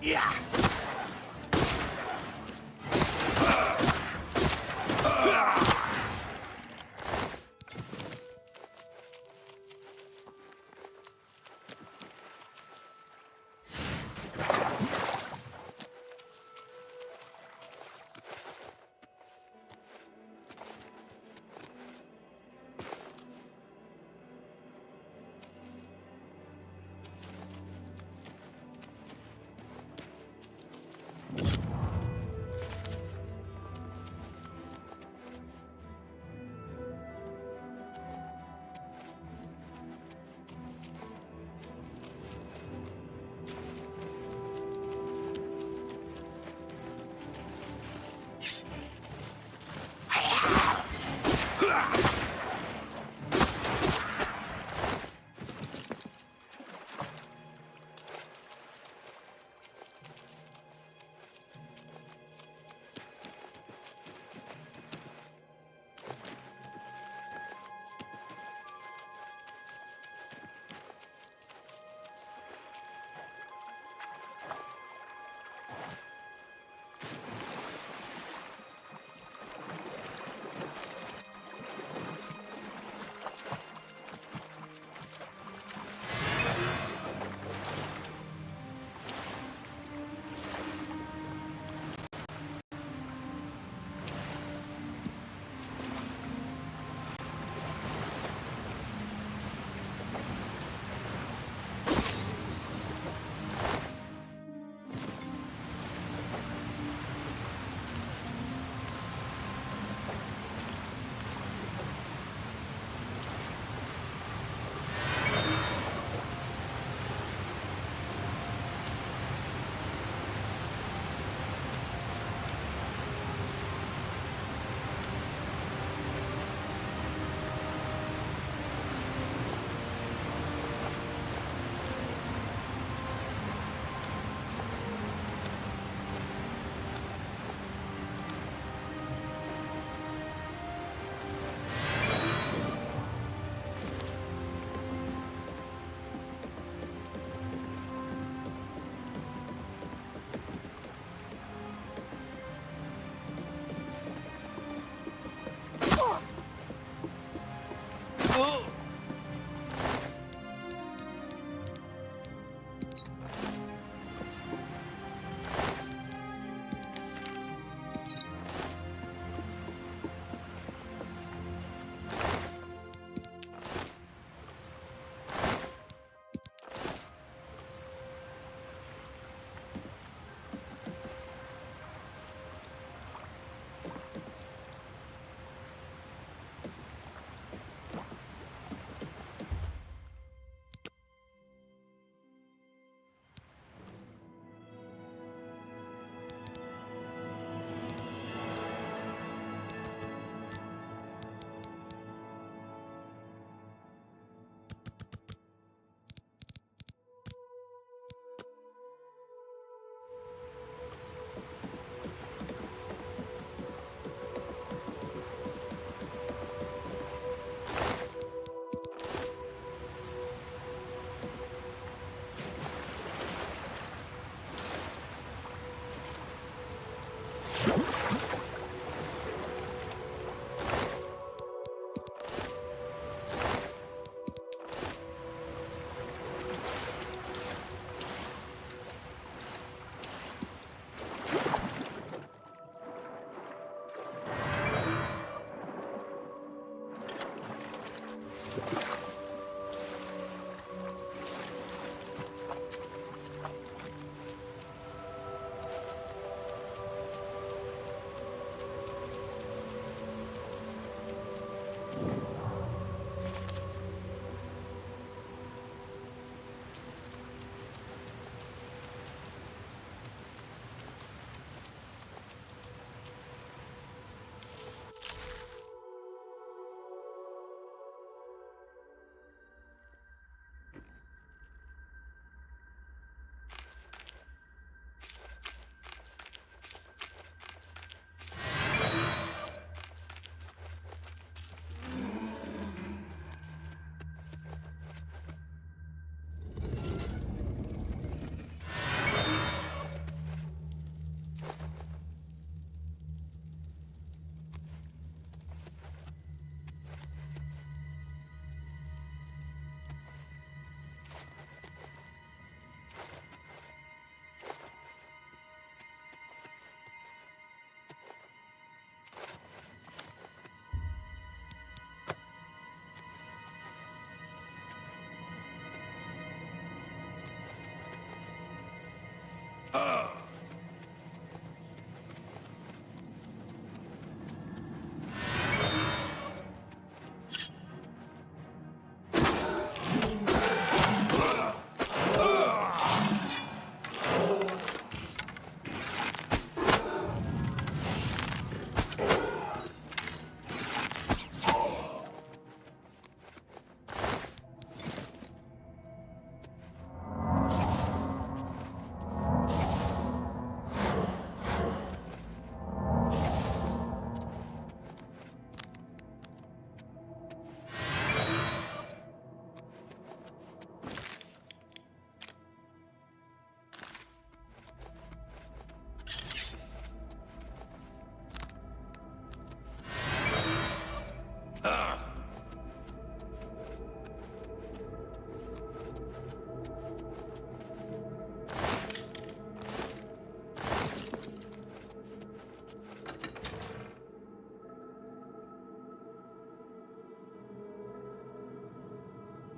Yeah.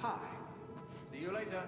Hi. See you later.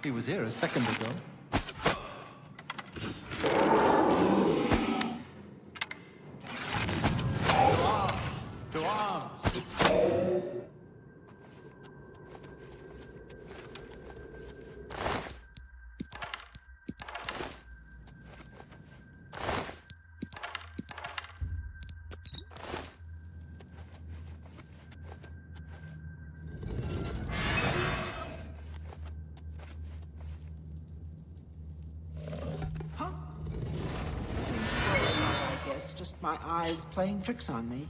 He was here a second ago. To arms! I guess just my eyes playing tricks on me.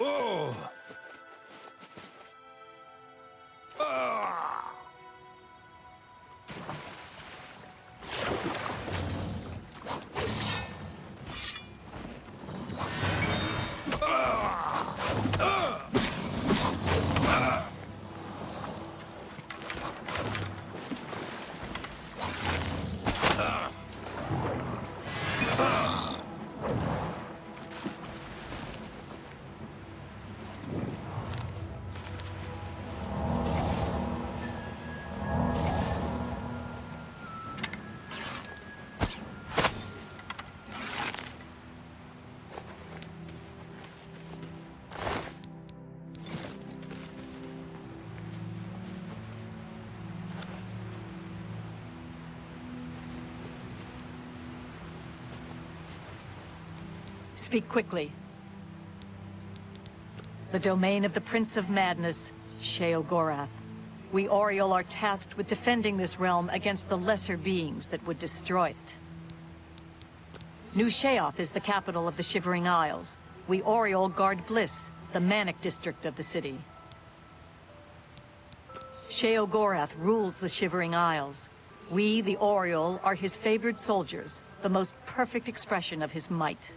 Oh! Ah! Speak quickly. The domain of the Prince of Madness, Sheogorath. We Oriole are tasked with defending this realm against the lesser beings that would destroy it. New Sheoth is the capital of the Shivering Isles. We Oriole guard Bliss, the manic district of the city. Sheogorath rules the Shivering Isles. We, the Oriole, are his favored soldiers, the most perfect expression of his might.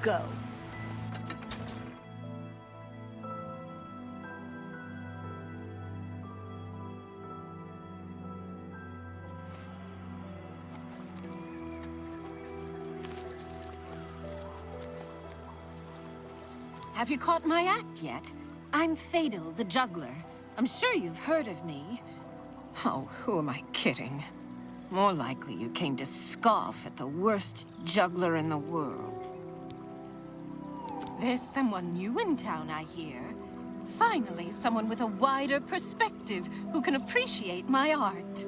Go. Have you caught my act yet? I'm Fatal, the juggler. I'm sure you've heard of me. Oh, who am I kidding? More likely you came to scoff at the worst juggler in the world. There's someone new in town, I hear. Finally, someone with a wider perspective who can appreciate my art.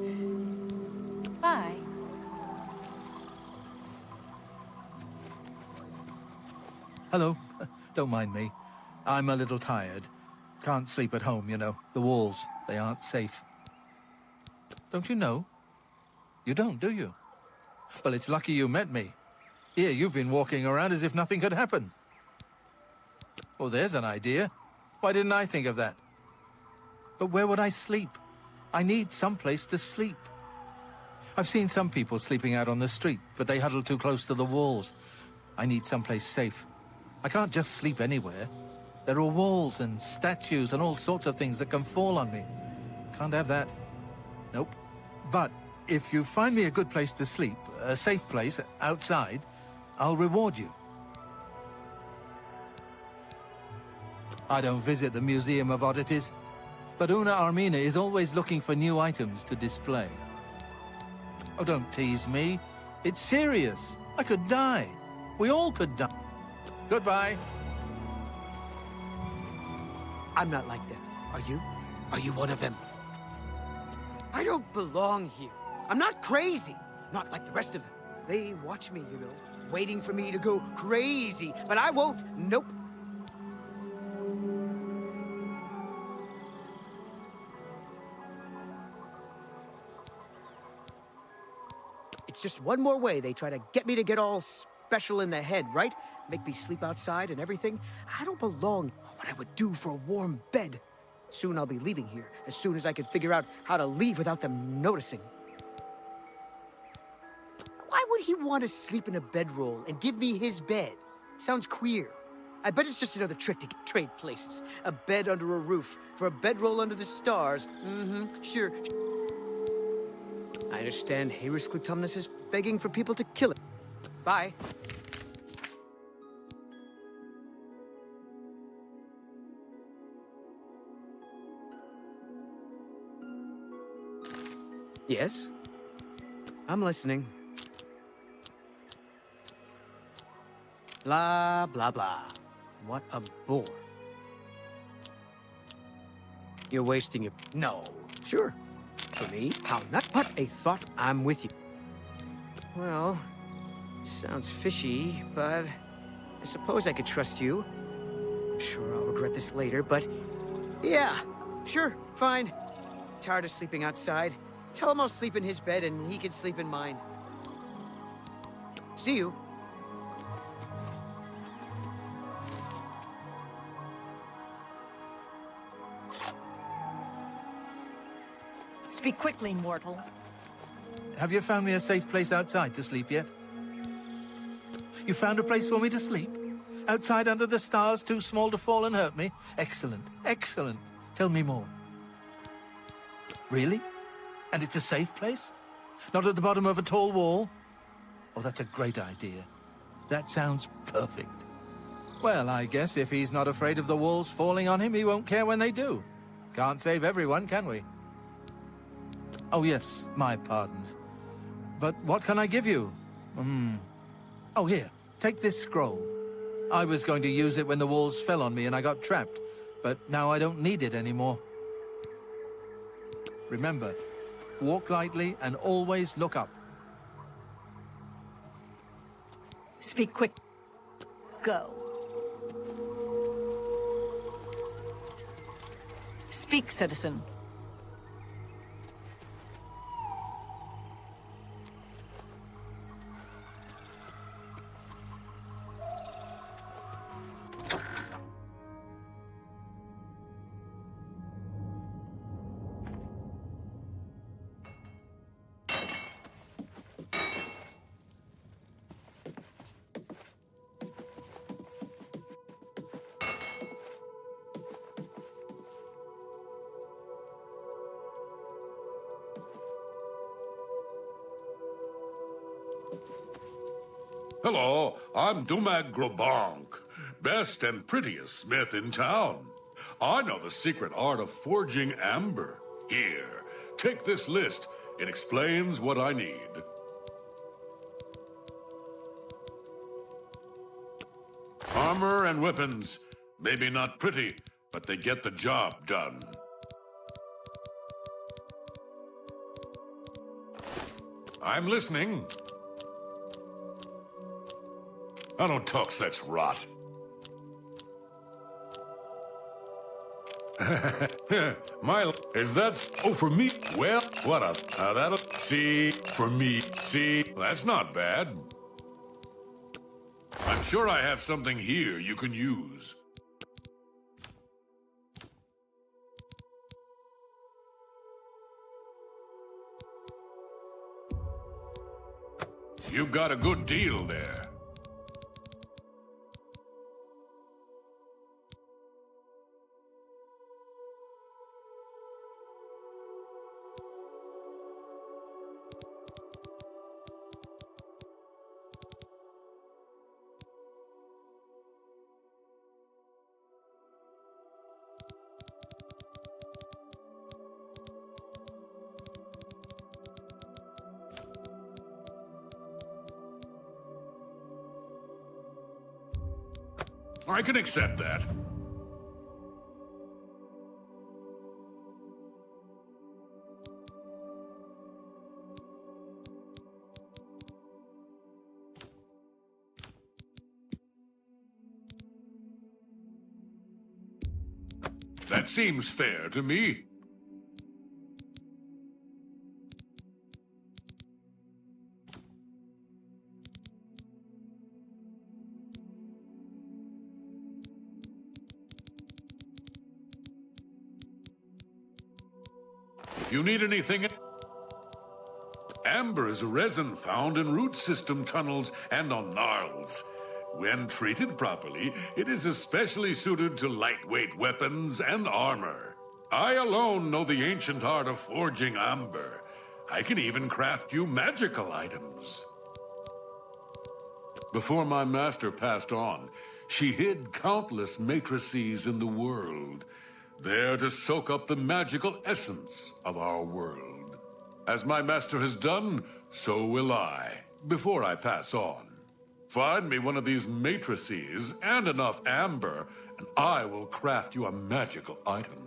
Bye. Hello. Don't mind me. I'm a little tired. Can't sleep at home, you know. The walls, they aren't safe. Don't you know? You don't, do you? Well, it's lucky you met me. Here, you've been walking around as if nothing could happen. Well, there's an idea. Why didn't I think of that? But where would I sleep? I need some place to sleep. I've seen some people sleeping out on the street, but they huddle too close to the walls. I need someplace safe. I can't just sleep anywhere. There are walls and statues and all sorts of things that can fall on me. Can't have that. Nope. But if you find me a good place to sleep, a safe place outside, I'll reward you. I don't visit the Museum of Oddities, but Una Armina is always looking for new items to display. Oh, don't tease me. It's serious. I could die. We all could die. Goodbye. I'm not like them. Are you? Are you one of them? I don't belong here. I'm not crazy. Not like the rest of them. They watch me, you know, waiting for me to go crazy, but I won't. Nope. It's just one more way they try to get me to get all special in the head, right? Make me sleep outside and everything. I don't belong. What I would do for a warm bed. Soon I'll be leaving here, as soon as I can figure out how to leave without them noticing. Why would he want to sleep in a bedroll and give me his bed? Sounds queer. I bet it's just another trick to trade places. A bed under a roof for a bedroll under the stars. Sure. I understand Hayrus Clutumnus is begging for people to kill him. Bye. Yes? I'm listening. Blah, blah, blah. What a bore. You're wasting your... No. Sure. For me, how not? What a thought. I'm with you. Well, sounds fishy, but I suppose I could trust you. I'm sure I'll regret this later, but... Yeah, sure, fine. Tired of sleeping outside. Tell him I'll sleep in his bed and he can sleep in mine. See you. Speak quickly, mortal. Have you found me a safe place outside to sleep yet? You found a place for me to sleep? Outside under the stars, too small to fall and hurt me? Excellent, excellent. Tell me more. Really? And it's a safe place? Not at the bottom of a tall wall? Oh, that's a great idea. That sounds perfect. Well, I guess if he's not afraid of the walls falling on him, he won't care when they do. Can't save everyone, can we? Oh, yes, my pardons. But what can I give you? Oh, here, take this scroll. I was going to use it when the walls fell on me and I got trapped, but now I don't need it anymore. Remember, walk lightly and always look up. Speak quick. Go. Speak, citizen. Hello, I'm Dumag Grobank, best and prettiest smith in town. I know the secret art of forging amber. Here, take this list. It explains what I need. Armor and weapons. Maybe not pretty, but they get the job done. I'm listening. I don't talk such rot. Is that... Oh, for me? Well, what a... that'll... See, for me, see, that's not bad. I'm sure I have something here you can use. You've got a good deal there. I can accept that. That seems fair to me. If you need anything... Amber is a resin found in root system tunnels and on gnarls. When treated properly, it is especially suited to lightweight weapons and armor. I alone know the ancient art of forging amber. I can even craft you magical items. Before my master passed on, she hid countless matrices in the world, there to soak up the magical essence of our world. As my master has done, so will I, before I pass on. Find me one of these matrices and enough amber, and I will craft you a magical item.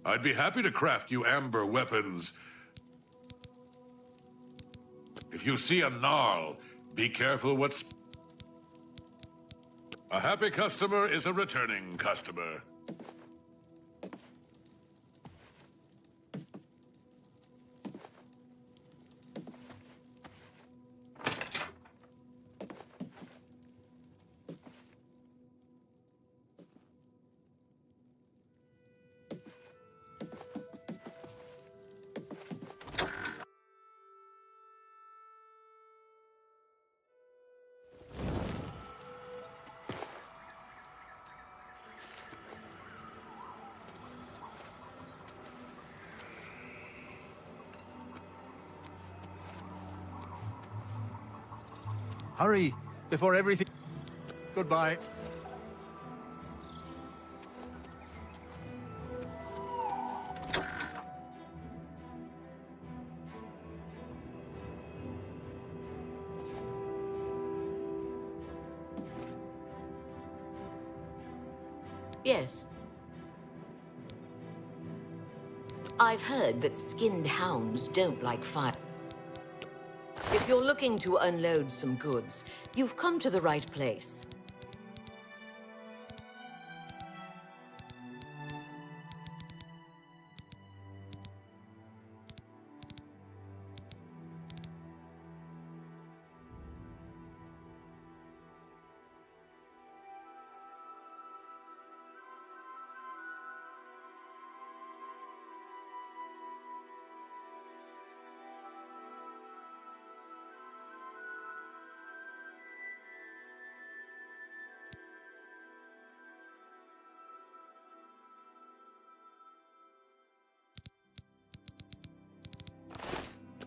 I'd be happy to craft you amber weapons. If you see a gnarl, be careful what's... A happy customer is a returning customer. Hurry, before everything... Goodbye. Yes. I've heard that skinned hounds don't like fire. If you're looking to unload some goods, you've come to the right place.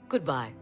Goodbye.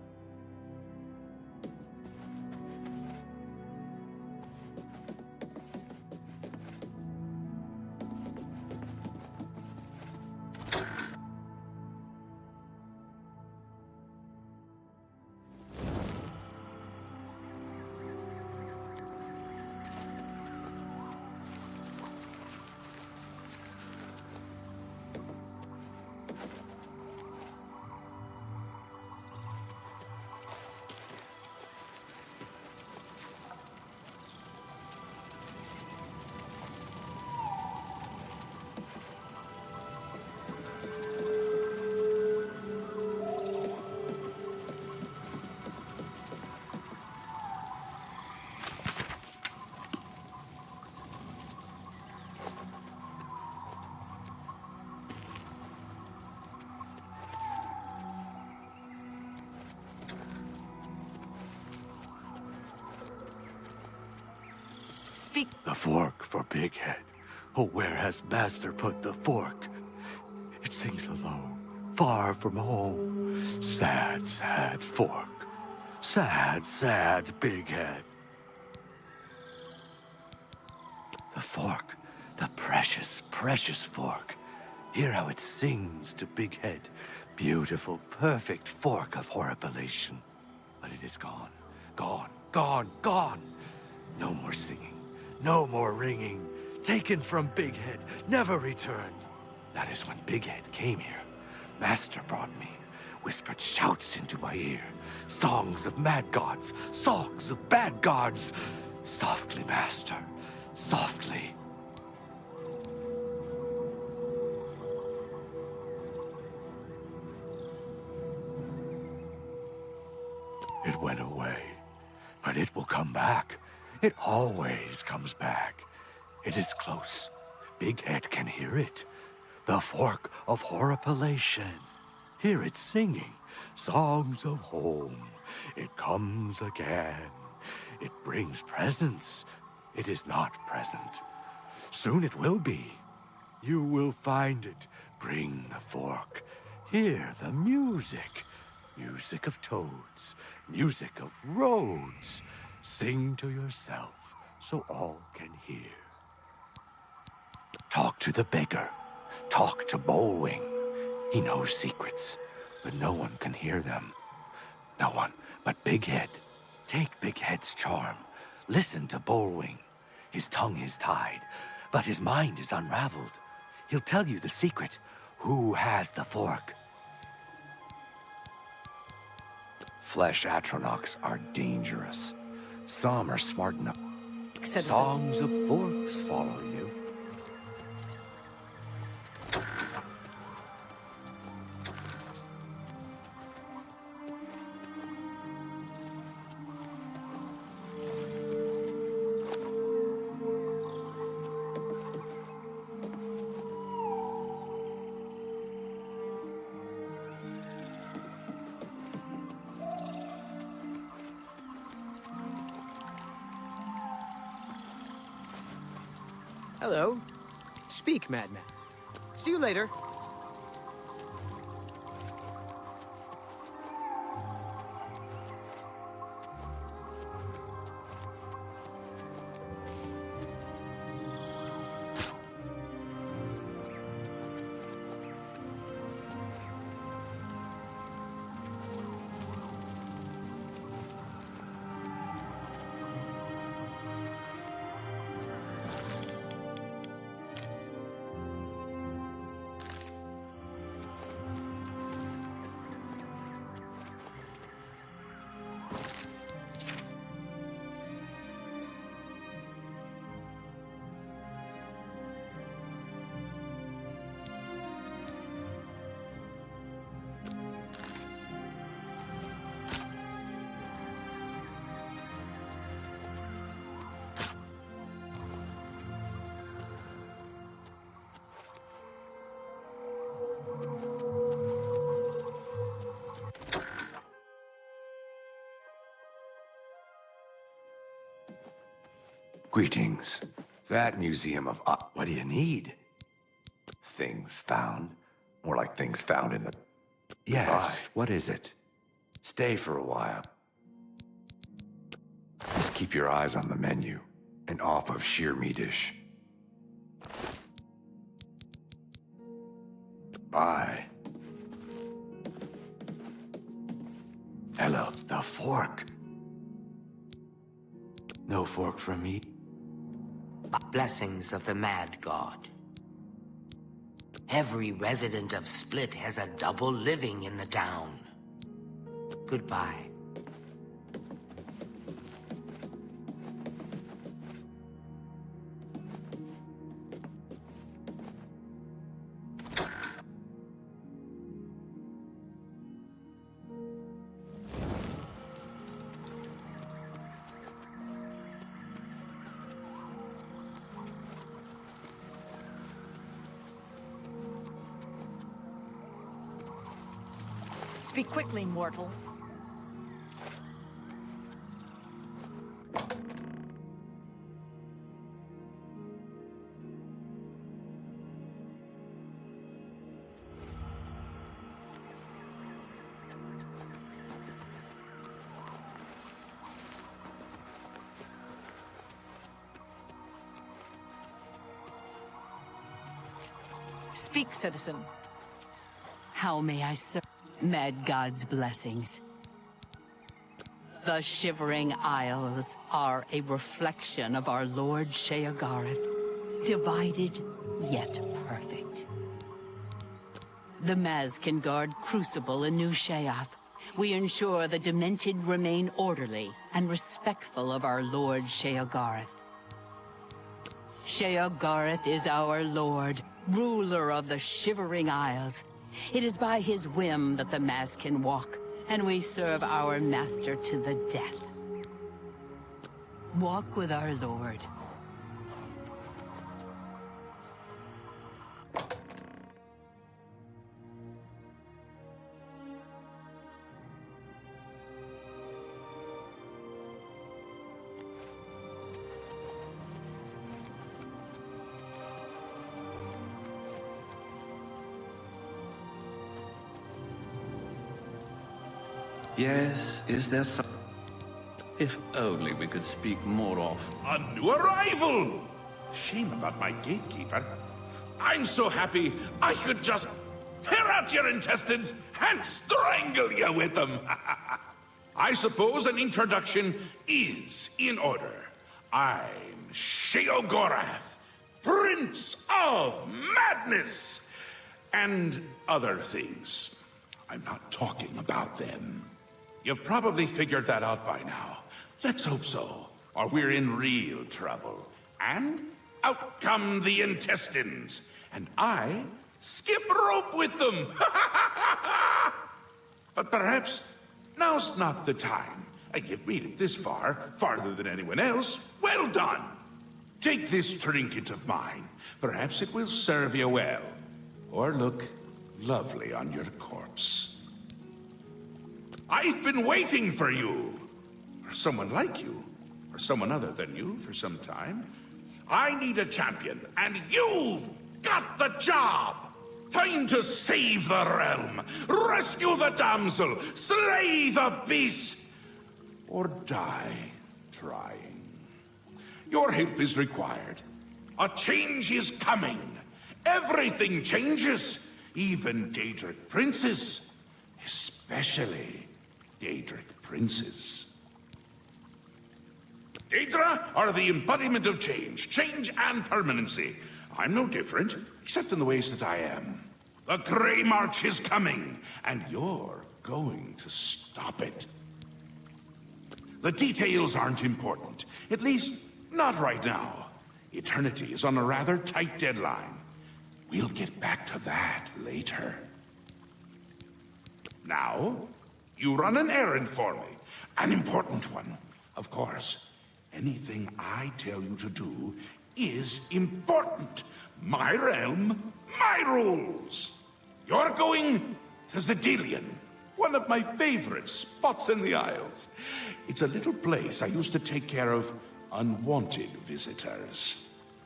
Speak. The fork for Big Head. Oh, where has Master put the fork? It sings alone, far from home. Sad, sad fork. Sad, sad Big Head. The fork, the precious, precious fork. Hear how it sings to Big Head. Beautiful, perfect fork of horripilation. But it is gone, gone, gone, gone. No more singing. No more ringing. Taken from Big Head, never returned. That is when Big Head came here. Master brought me. whispered shouts into my ear. Songs of mad gods, songs of bad gods. Softly, master, softly. It went away, but it will come back. It always comes back. It is close. Big Head can hear it. The fork of horripilation. Hear it singing songs of home. It comes again. It brings presents. It is not present. Soon it will be. You will find it. Bring the fork. Hear the music. Music of toads. Music of roads. Sing to yourself so all can hear. Talk to the beggar. Talk to Bullwing. He knows secrets, but no one can hear them. No one but Big Head. Take Big Head's charm. Listen to Bullwing. His tongue is tied, but his mind is unraveled. He'll tell you the secret. Who has the fork? Flesh Atronachs are dangerous. Some are smart enough. Songs of forks follow you. Hello. Speak, madman. See you later. Greetings. That museum of... what do you need? Things found. More like things found in the... Yes, what is it? Stay for a while. Just keep your eyes on the menu and off of sheer meatish. Bye. Hello, the fork. No fork from me? Blessings of the Mad God. Every resident of Split has a double living in the town. Goodbye. Speak quickly, mortal. Speak, citizen. How may I serve? Mad God's blessings. The Shivering Isles are a reflection of our Lord Sheogorath, divided yet perfect. The Maz can guard Crucible in New Sheath. We ensure the Demented remain orderly and respectful of our Lord Sheogarth. Sheogarth is our lord, ruler of the Shivering Isles. It is by his whim that the Maz can walk, and we serve our master to the death. Walk with our lord. Yes, is there some... If only we could speak more often. A new arrival! Shame about my gatekeeper. I'm so happy I could just tear out your intestines and strangle you with them. I suppose an introduction is in order. I'm Sheogorath, Prince of Madness, and other things. I'm not talking about them. You've probably figured that out by now. Let's hope so, or we're in real trouble. And out come the intestines, and I skip rope with them. But perhaps now's not the time. You've made it this far, farther than anyone else. Well done. Take this trinket of mine. Perhaps it will serve you well, or look lovely on your corpse. I've been waiting for you, or someone like you, or someone other than you for some time. I need a champion, and you've got the job! Time to save the realm, rescue the damsel, slay the beast, or die trying. Your help is required. A change is coming. Everything changes, even Daedric princes, especially Daedric princes. Daedra are the embodiment of change and permanency. I'm no different, except in the ways that I am. The Grey March is coming, and you're going to stop it. The details aren't important, at least not right now. Eternity is on a rather tight deadline. We'll get back to that later. Now, you run an errand for me. An important one. Of course, anything I tell you to do is important. My realm, my rules. You're going to Zedilian, one of my favorite spots in the Isles. It's a little place I used to take care of unwanted visitors.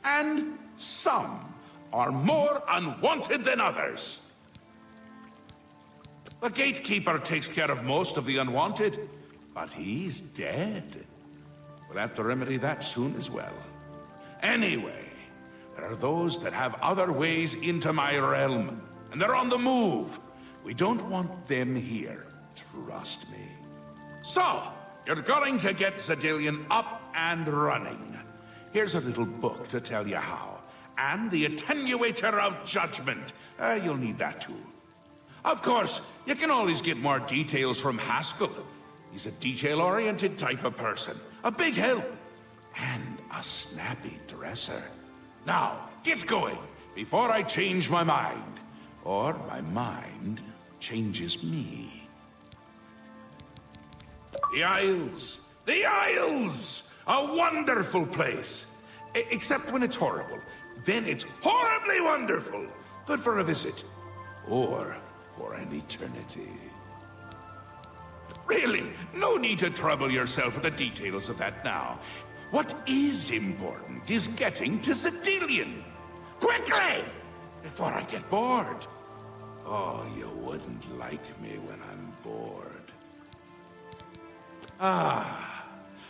And some are more unwanted than others. The gatekeeper takes care of most of the unwanted, but he's dead. We'll have to remedy that soon as well. Anyway, there are those that have other ways into my realm, and they're on the move. We don't want them here, trust me. So, you're going to get Zedilian up and running. Here's a little book to tell you how, and the Attenuator of Judgment. You'll need that too. Of course, you can always get more details from Haskell. He's a detail-oriented type of person, a big help, and a snappy dresser. Now, get going, before I change my mind. Or my mind changes me. The Isles! The Isles! A wonderful place! Except when it's horrible. Then it's horribly wonderful. Good for a visit. Or for an eternity. Really, no need to trouble yourself with the details of that now. What is important is getting to Zedilian. Quickly! Before I get bored. Oh, you wouldn't like me when I'm bored.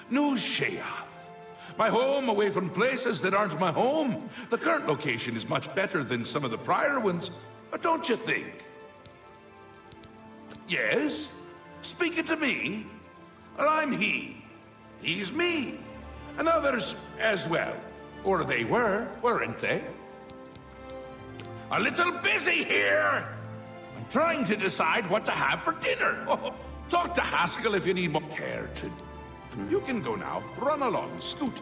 New Sheath. My home away from places that aren't my home. The current location is much better than some of the prior ones, but don't you think? Yes? Speaking to me? Well, I'm he. He's me. And others as well. Or they were, weren't they? A little busy here! trying to decide what to have for dinner. Oh, talk to Haskell if you need more care to... You can go now. Run along, scoot.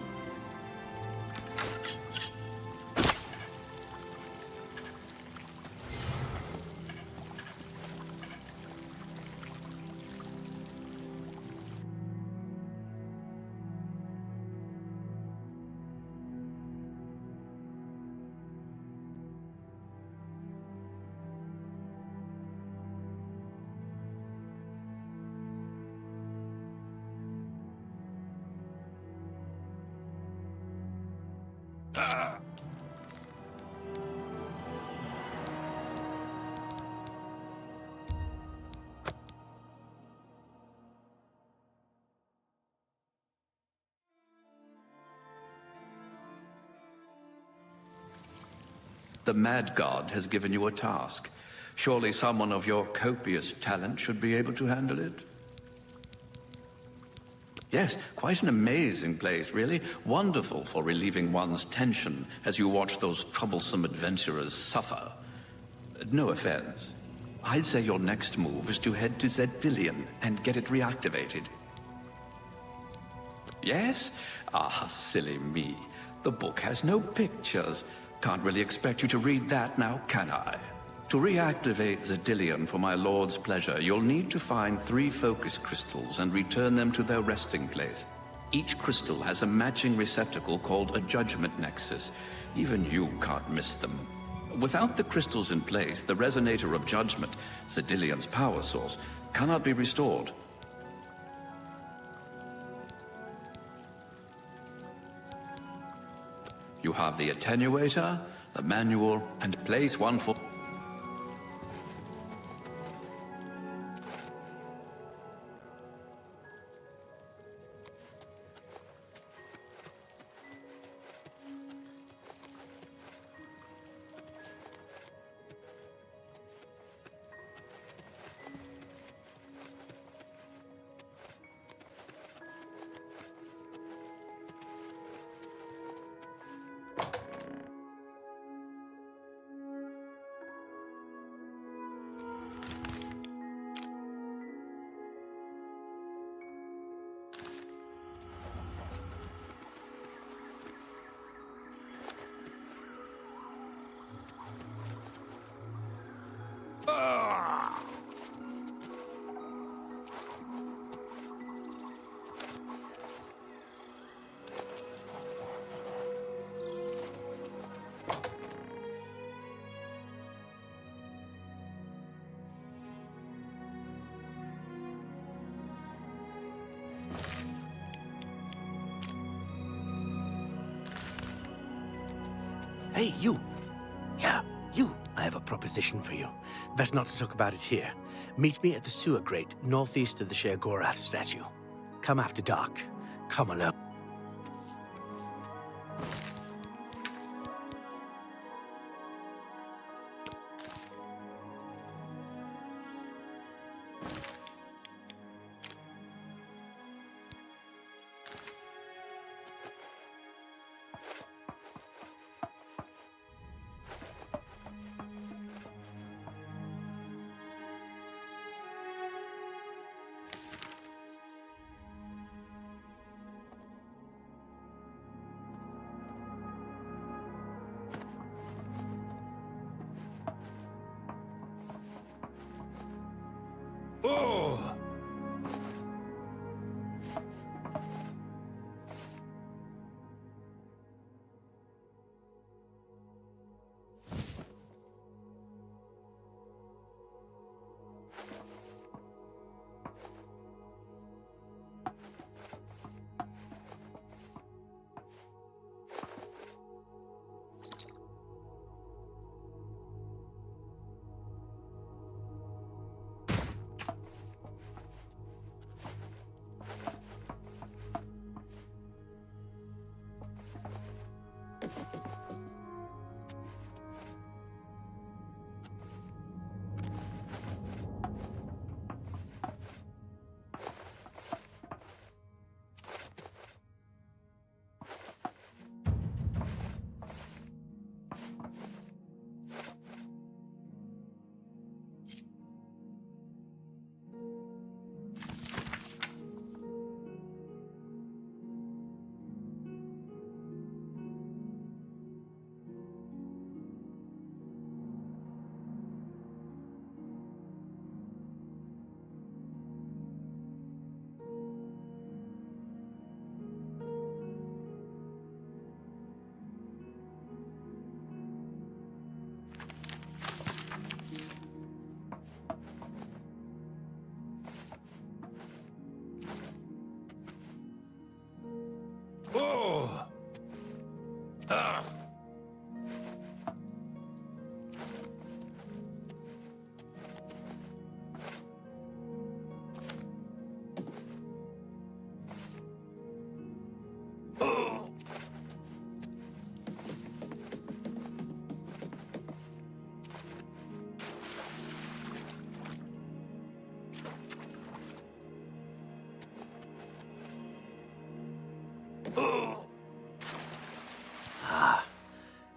The Mad God has given you a task. Surely someone of your copious talent should be able to handle it. Yes, quite an amazing place, really. Wonderful for relieving one's tension as you watch those troublesome adventurers suffer. No offense. I'd say your next move is to head to Zedillion and get it reactivated. Yes? Ah, silly me. The book has no pictures. Can't really expect you to read that now, can I? To reactivate Zedillion for my lord's pleasure, you'll need to find 3 focus crystals and return them to their resting place. Each crystal has a matching receptacle called a judgment nexus. Even you can't miss them. Without the crystals in place, the resonator of judgment, Zedillion's power source, cannot be restored. You have the attenuator, the manual, and place one for... Hey, you! Yeah, you! I have a proposition for you. Best not to talk about it here. Meet me at the sewer grate, northeast of the Sheogorath statue. Come after dark. Come alone. Oh!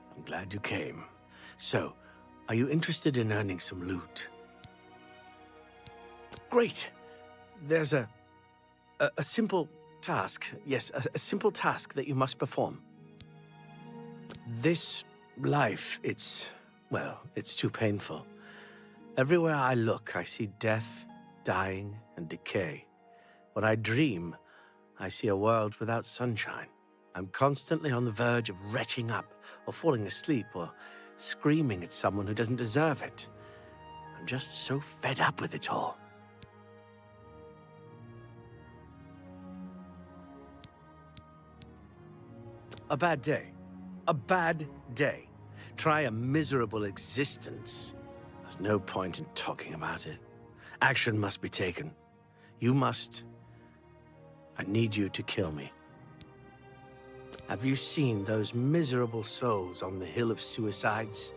I'm glad you came. So, are you interested in earning some loot? Great. There's a simple task. Yes, a simple task that you must perform. This life, well, it's too painful. Everywhere I look, I see death, dying, and decay. When I dream, I see a world without sunshine. I'm constantly on the verge of retching up, or falling asleep, or screaming at someone who doesn't deserve it. I'm just so fed up with it all. A bad day. A bad day. Try a miserable existence. There's no point in talking about it. Action must be taken. I need you to kill me. Have you seen those miserable souls on the Hill of Suicides?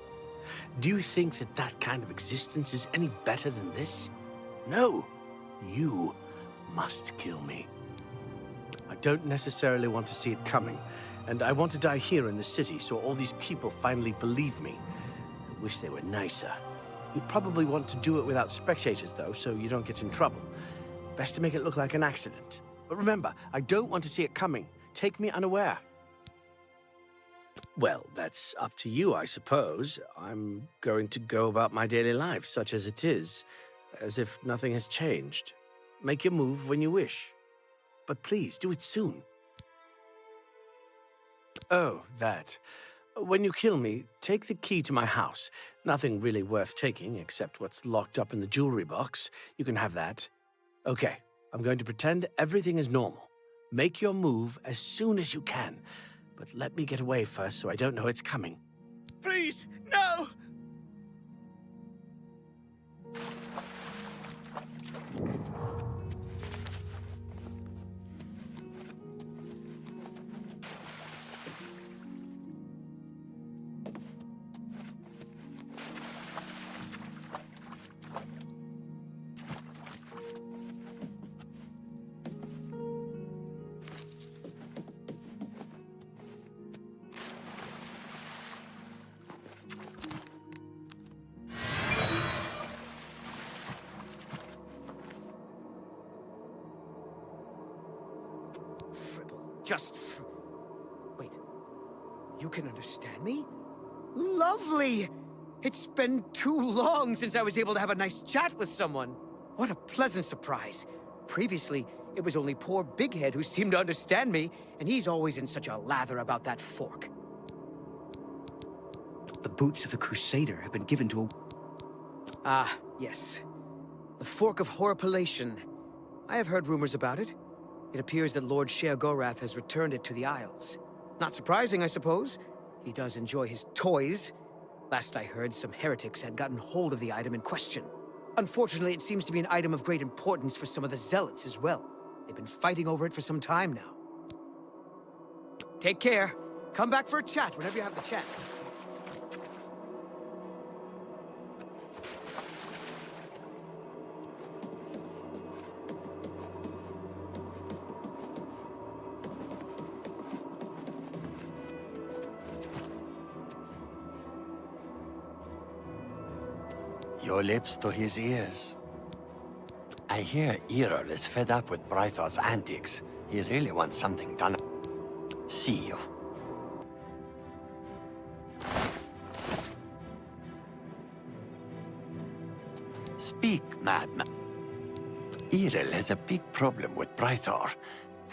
Do you think that that kind of existence is any better than this? No. You must kill me. I don't necessarily want to see it coming, and I want to die here in the city so all these people finally believe me. I wish they were nicer. You'd probably want to do it without spectators, though, so you don't get in trouble. Best to make it look like an accident. But remember, I don't want to see it coming. Take me unaware. Well, that's up to you, I suppose. I'm going to go about my daily life, such as it is, as if nothing has changed. Make your move when you wish. But please, do it soon. Oh, that. When you kill me, take the key to my house. Nothing really worth taking, except what's locked up in the jewelry box. You can have that. Okay, I'm going to pretend everything is normal. Make your move as soon as you can. But let me get away first so I don't know it's coming. Please, no! Wait. You can understand me? Lovely! It's been too long since I was able to have a nice chat with someone. What a pleasant surprise. Previously, it was only poor Big Head who seemed to understand me, and he's always in such a lather about that fork. The boots of the Crusader have been given to a... Ah, yes. The Fork of Horripilation. I have heard rumors about it. It appears that Lord Sheogorath has returned it to the Isles. Not surprising, I suppose. He does enjoy his toys. Last I heard, some heretics had gotten hold of the item in question. Unfortunately, it seems to be an item of great importance for some of the zealots as well. They've been fighting over it for some time now. Take care. Come back for a chat whenever you have the chance. Your lips to his ears. I hear Errol is fed up with Brythor's antics. He really wants something done. See you. Speak, madman. Errol has a big problem with Brythor.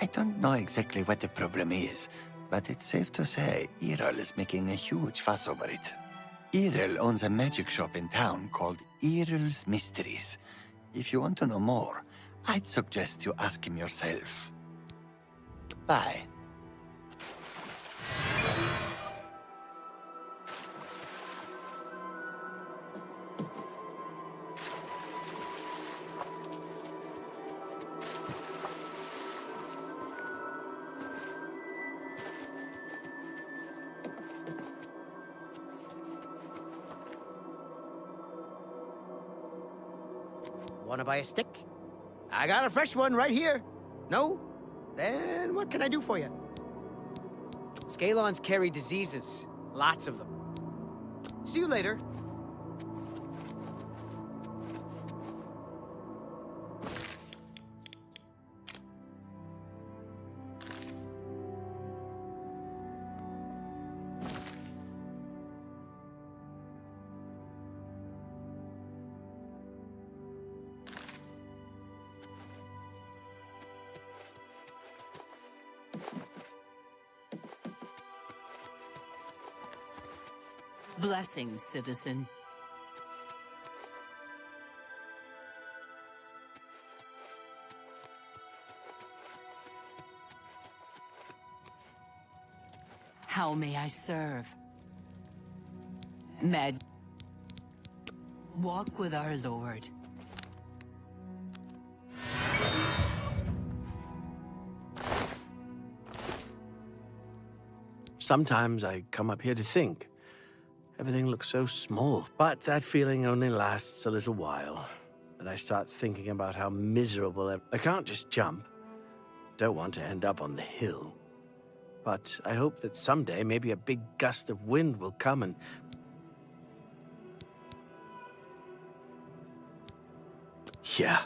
I don't know exactly what the problem is, but it's safe to say Errol is making a huge fuss over it. Errol owns a magic shop in town called Errol's Mysteries. If you want to know more, I'd suggest you ask him yourself. Bye. Wanna buy a stick? I got a fresh one right here. No? Then what can I do for you? Scalons carry diseases. Lots of them. See you later. Blessings, citizen. How may I serve? Med. Walk with our Lord. Sometimes I come up here to think. Everything looks so small, but that feeling only lasts a little while. Then I start thinking about how miserable I can't just jump. Don't want to end up on the hill. But I hope that someday maybe a big gust of wind will come and... Yeah.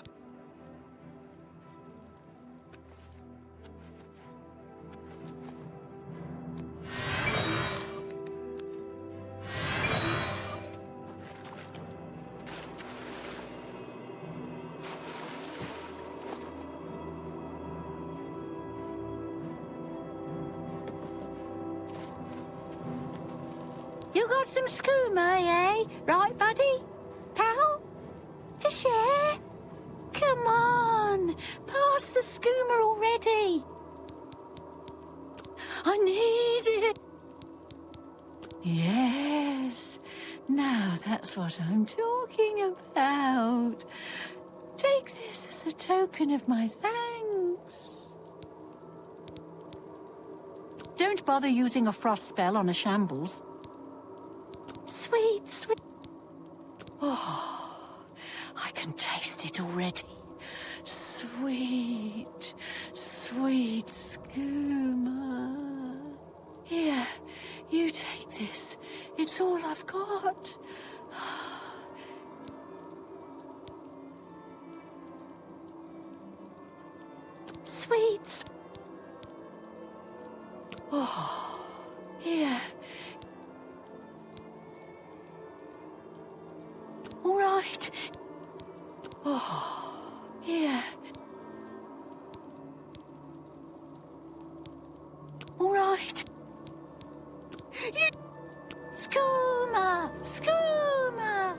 You got some skooma, eh? Right, buddy? Pal? To share? Come on, pass the skooma already. I need it. Yes, now that's what I'm talking about. Take this as a token of my thanks. Don't bother using a frost spell on a shambles. Sweet, sweet. Oh, I can taste it already. Sweet, sweet skooma. Here, you take this. It's all I've got. Sweet. Oh, here. All right. Oh, here. All right. You... Skooma! Skooma!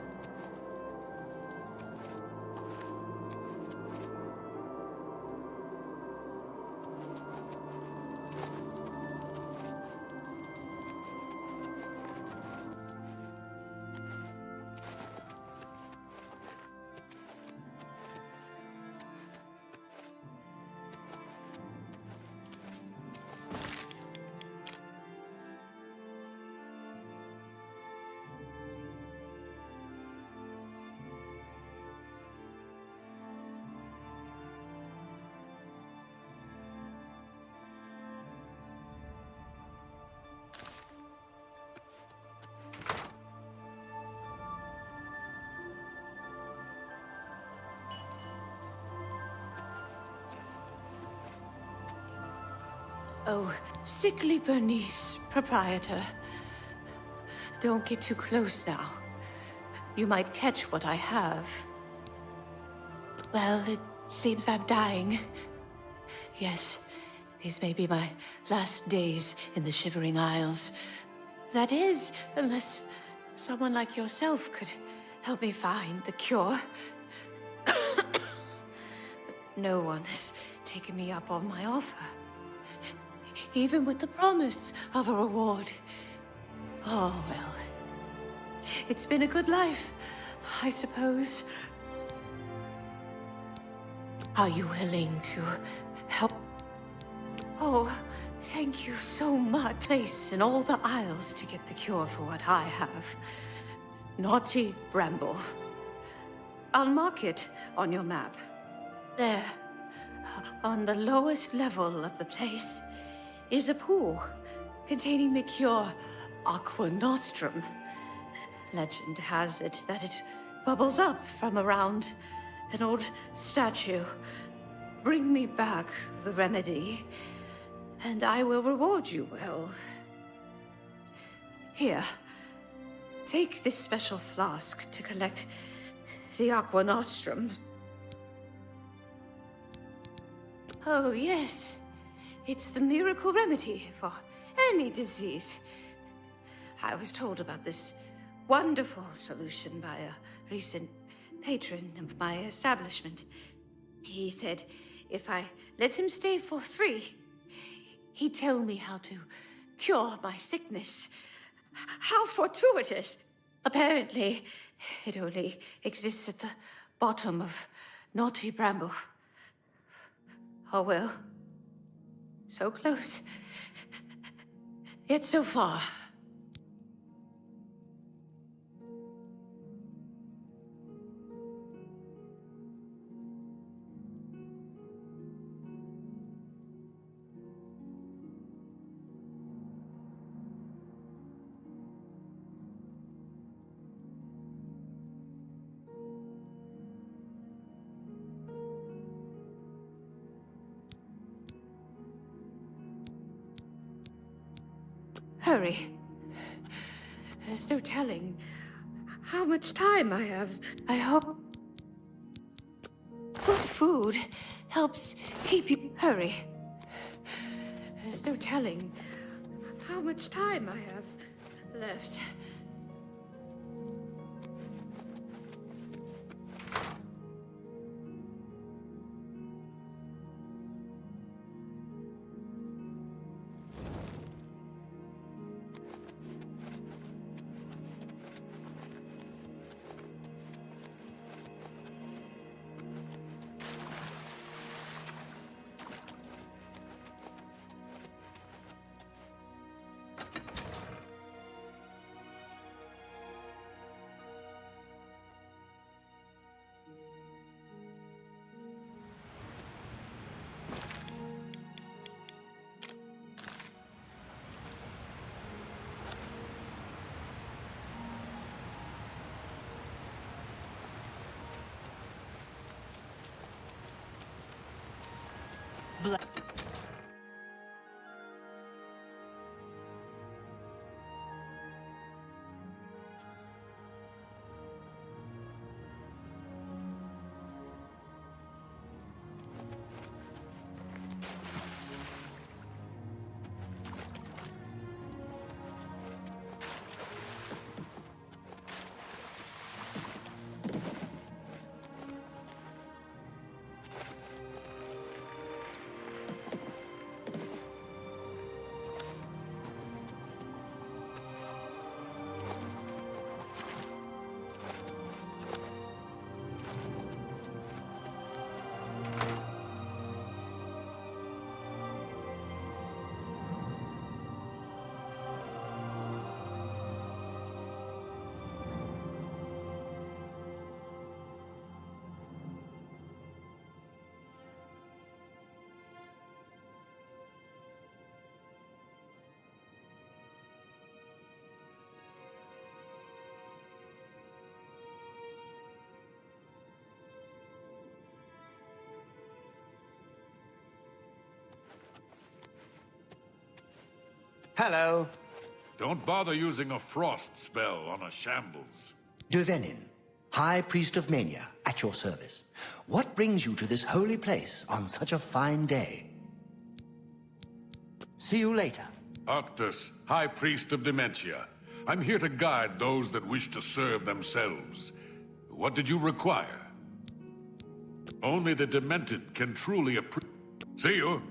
Oh, sickly Bernice, proprietor. Don't get too close now. You might catch what I have. Well, it seems I'm dying. Yes, these may be my last days in the Shivering Isles. That is, unless someone like yourself could help me find the cure. But no one has taken me up on my offer. Even with the promise of a reward. Oh, well. It's been a good life, I suppose. Are you willing to help? Oh, thank you so much. Place in all the Isles to get the cure for what I have. Naughty Bramble. I'll mark it on your map. There, on the lowest level of the place, is a pool containing the cure Aqua Nostrum. Legend has it that it bubbles up from around an old statue. Bring me back the remedy, and I will reward you well. Here, take this special flask to collect the Aqua Nostrum. Oh, yes. It's the miracle remedy for any disease. I was told about this wonderful solution by a recent patron of my establishment. He said if I let him stay for free, he'd tell me how to cure my sickness. How fortuitous! Apparently, it only exists at the bottom of Naughty Bramble. Oh well. So close. Yet so far. Hurry. There's no telling how much time I have. I hope good food helps keep you. Hurry. There's no telling how much time I have left. Hello. Don't bother using a frost spell on a shambles. Duvenin, High Priest of Mania, at your service. What brings you to this holy place on such a fine day? See you later. Octus, High Priest of Dementia. I'm here to guide those that wish to serve themselves. What did you require? Only the demented can truly appreciate. See you.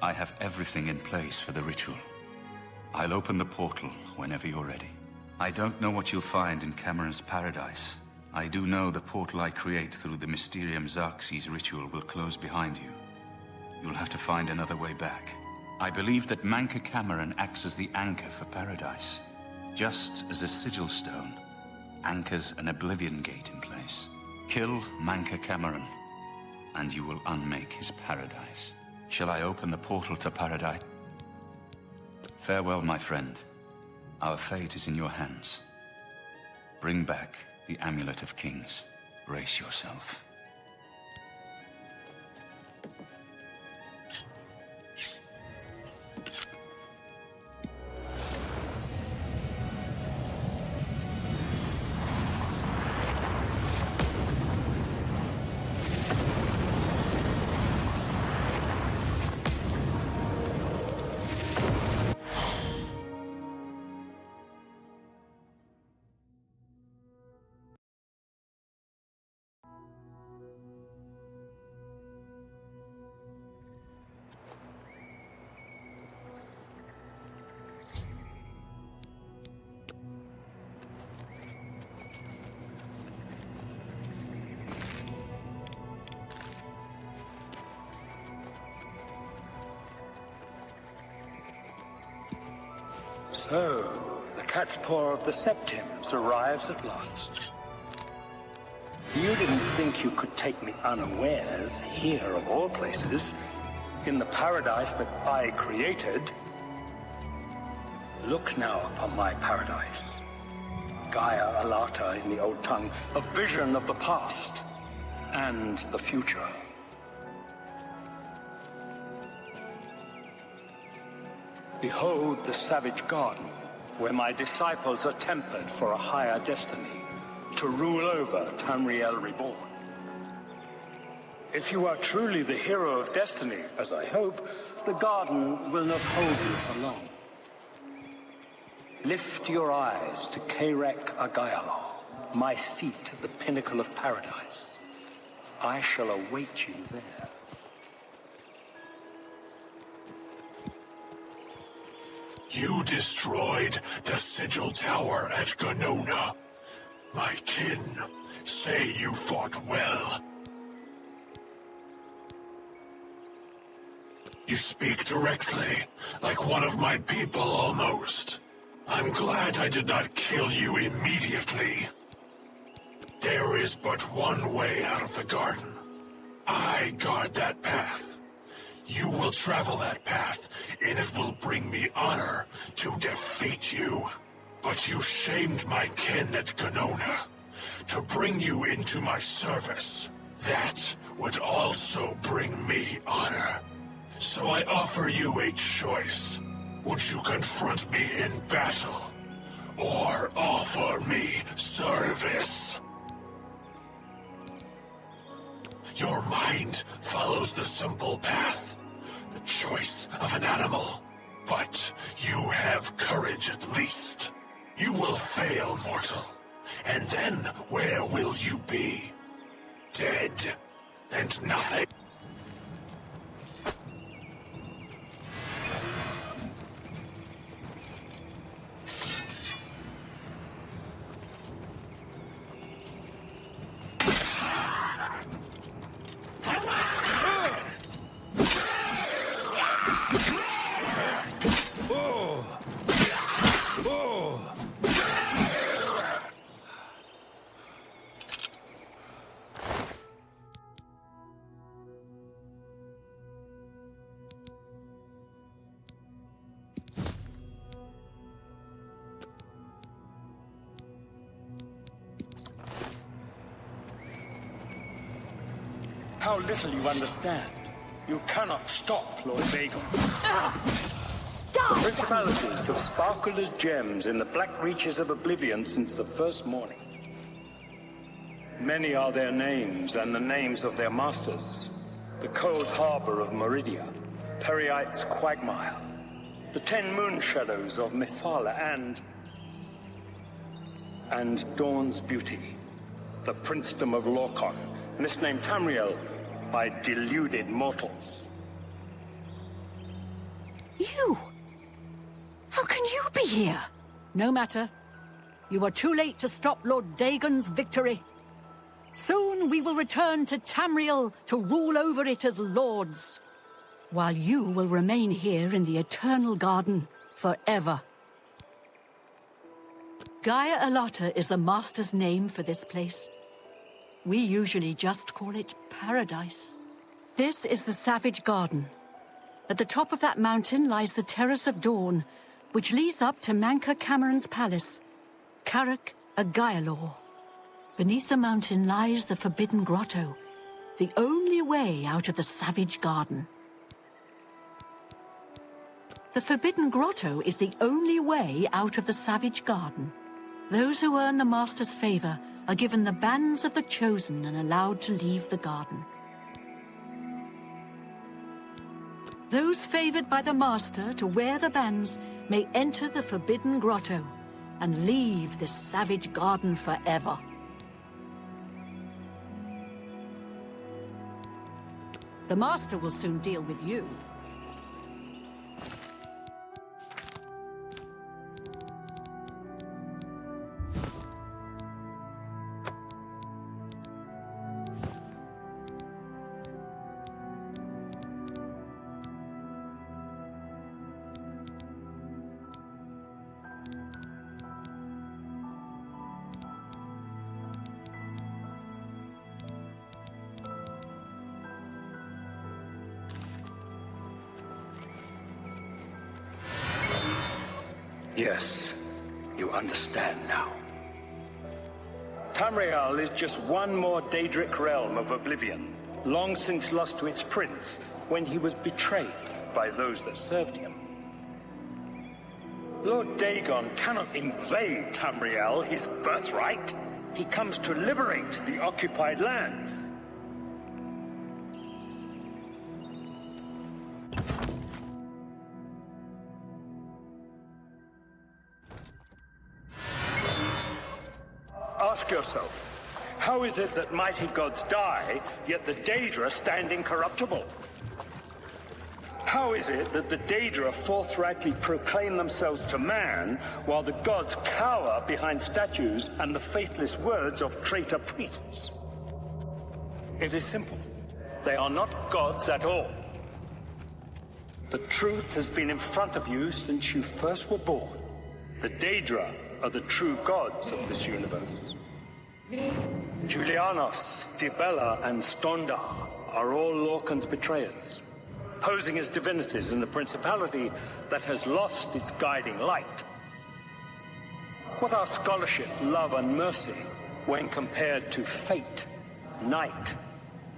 I have everything in place for the ritual. I'll open the portal whenever you're ready. I don't know what you'll find in Cameron's paradise. I do know the portal I create through the Mysterium Xerxes ritual will close behind you. You'll have to find another way back. I believe that Manca Cameron acts as the anchor for paradise, just as a sigil stone anchors an oblivion gate in place. Kill Manca Cameron, and you will unmake his paradise. Shall I open the portal to paradise? Farewell, my friend. Our fate is in your hands. Bring back the Amulet of Kings. Brace yourself. So, the cat's paw of the Septims arrives at last. You didn't think you could take me unawares, here of all places, in the paradise that I created. Look now upon my paradise. Gaia Alata in the old tongue, a vision of the past and the future. Behold the savage garden, where my disciples are tempered for a higher destiny, to rule over Tamriel Reborn. If you are truly the hero of destiny, as I hope, the garden will not hold you for long. Lift your eyes to Kairek Agayala, my seat at the pinnacle of paradise. I shall await you there. You destroyed the Sigil Tower at Ganona. My kin say you fought well. You speak directly, like one of my people almost. I'm glad I did not kill you immediately. There is but one way out of the garden. I guard that path. You will travel that path, and it will bring me honor to defeat you. But you shamed my kin at Ganona. To bring you into my service, that would also bring me honor. So I offer you a choice. Would you confront me in battle, or offer me service? Your mind follows the simple path. The choice of an animal. But you have courage at least. You will fail, mortal. And then where will you be? Dead. And nothing. How little you understand. You cannot stop Lord Vagon. The principalities have sparkled as gems in the black reaches of oblivion since the first morning. Many are their names and the names of their masters. The cold harbor of Meridia, Periite's quagmire, the 10 moon shadows of Mephala, and Dawn's beauty, the princedom of Lorcon, misnamed Tamriel by deluded mortals. You! How can you be here? No matter. You are too late to stop Lord Dagon's victory. Soon we will return to Tamriel to rule over it as lords, while you will remain here in the Eternal Garden forever. Gaia Alata is the Master's name for this place. We usually just call it Paradise. This is the Savage Garden. At the top of that mountain lies the Terrace of Dawn, which leads up to Manka Cameron's palace, Karak Agaialor. Beneath the mountain lies the Forbidden Grotto, the only way out of the Savage Garden. The Forbidden Grotto is the only way out of the Savage Garden. Those who earn the Master's favor are given the bands of the Chosen and allowed to leave the garden. Those favored by the Master to wear the bands may enter the Forbidden Grotto and leave this Savage Garden forever. The Master will soon deal with you. Yes, you understand now. Tamriel is just one more Daedric realm of oblivion, long since lost to its prince when he was betrayed by those that served him. Lord Dagon cannot invade Tamriel, his birthright. He comes to liberate the occupied lands. Ask yourself, how is it that mighty gods die, yet the Daedra stand incorruptible? How is it that the Daedra forthrightly proclaim themselves to man, while the gods cower behind statues and the faithless words of traitor priests? It is simple. They are not gods at all. The truth has been in front of you since you first were born. The Daedra are the true gods of this universe. Julianos, Dibella, and Stondar are all Lorcan's betrayers, posing as divinities in the principality that has lost its guiding light. What are scholarship, love, and mercy when compared to fate, night,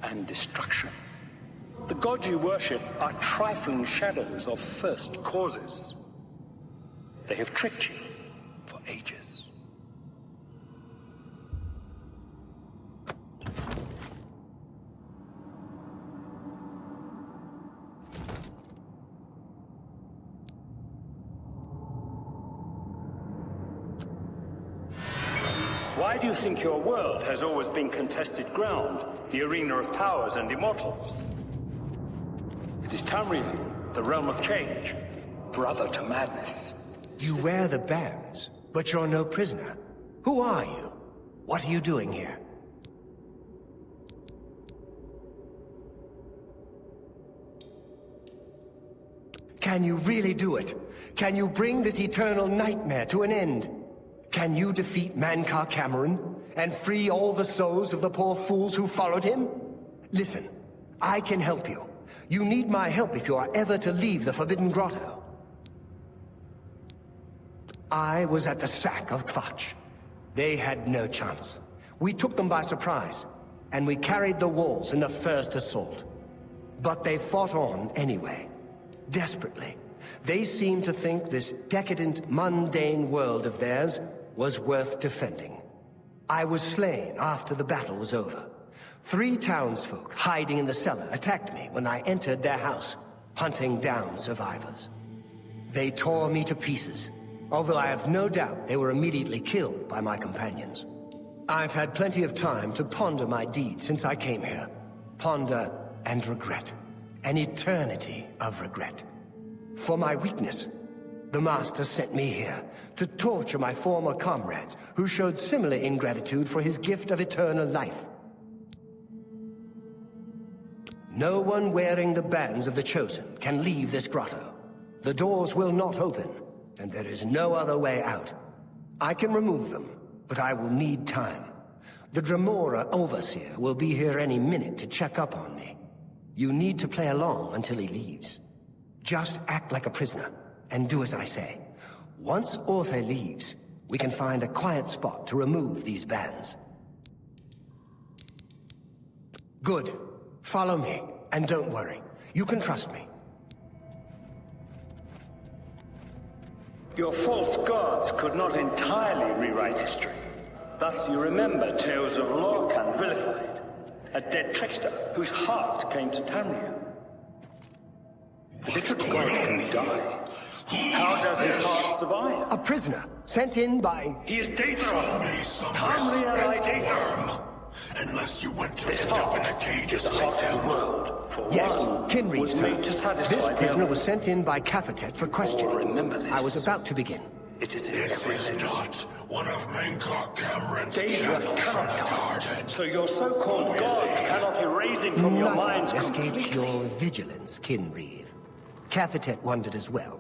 and destruction? The gods you worship are trifling shadows of first causes. They have tricked you for ages. Why do you think your world has always been contested ground, the arena of powers and immortals? It is Tamriel, the realm of change, brother to madness. You wear the bands, but you're no prisoner. Who are you? What are you doing here? Can you really do it? Can you bring this eternal nightmare to an end? Can you defeat Manka Cameron and free all the souls of the poor fools who followed him? Listen, I can help you. You need my help if you are ever to leave the Forbidden Grotto. I was at the sack of Kvatch. They had no chance. We took them by surprise, and we carried the walls in the first assault. But they fought on anyway, desperately. They seemed to think this decadent, mundane world of theirs was worth defending. I was slain after the battle was over. 3 townsfolk hiding in the cellar attacked me when I entered their house, hunting down survivors. They tore me to pieces, although I have no doubt they were immediately killed by my companions. I've had plenty of time to ponder my deed since I came here. Ponder and regret. An eternity of regret. For my weakness, the Master sent me here to torture my former comrades who showed similar ingratitude for his gift of eternal life. No one wearing the bands of the Chosen can leave this grotto. The doors will not open, and there is no other way out. I can remove them, but I will need time. The Dremora Overseer will be here any minute to check up on me. You need to play along until he leaves. Just act like a prisoner, and do as I say. Once Orthe leaves, we can find a quiet spot to remove these bands. Good. Follow me, and don't worry. You can trust me. Your false gods could not entirely rewrite history. Thus you remember tales of Lorcan vilified, a dead trickster whose heart came to Tamriel. But if a god can die, how does his heart survive? A prisoner, sent in by... He is dangerous. Tamrielite unless you want to end up in the cages like them. Yes, Kinreed, was sir. made to satisfy This the prisoner other. was sent in by Cafetet for questioning. remember this. I was about to begin. It is in This every is legend. not one of Mankar Cameron's Dangerous chattels from cannot the die. garden. So your so-called gods cannot erase him from your minds Nothing escapes completely. your vigilance, Kinreed. Cafetet wondered as well.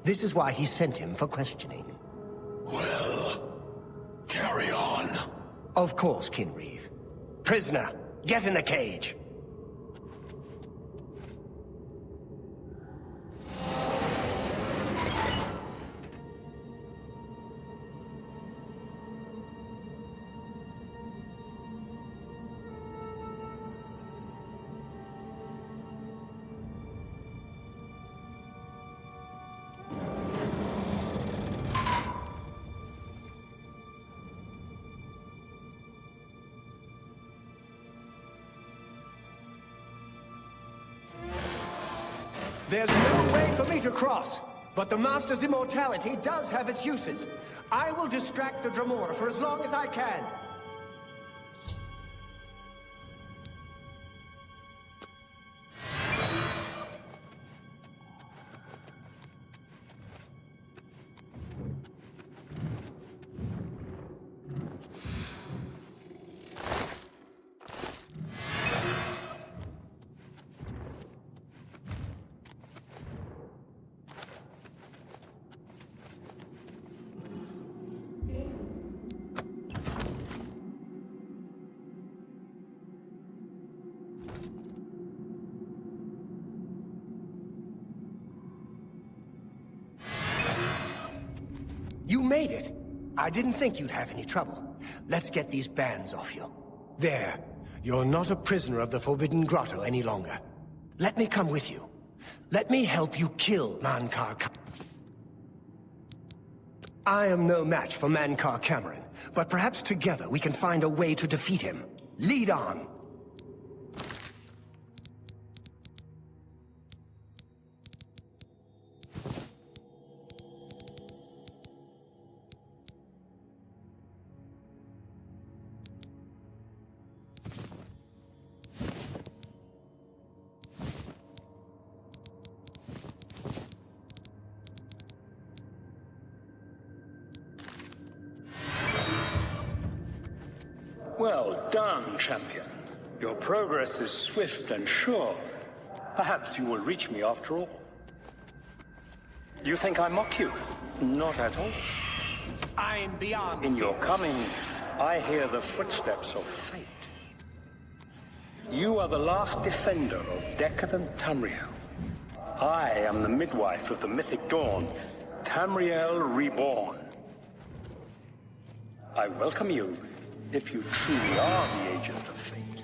This is why he sent him for questioning. Well, carry on. Of course, Kinreed. Prisoner, get in the cage. There's no way for me to cross, but the Master's immortality does have its uses. I will distract the Dremora for as long as I can. You made it. I didn't think you'd have any trouble. Let's get these bands off you. There. You're not a prisoner of the Forbidden Grotto any longer. Let me come with you. Let me help you kill Mankar. I am no match for Mankar Cameron, but perhaps together we can find a way to defeat him. Lead on. Well done, champion. Your progress is swift and sure. Perhaps you will reach me after all. You think I mock you? Not at all. I'm beyond In your coming, I hear the footsteps of fate. You are the last defender of decadent Tamriel. I am the midwife of the mythic dawn, Tamriel reborn. I welcome you, if you truly are the agent of fate.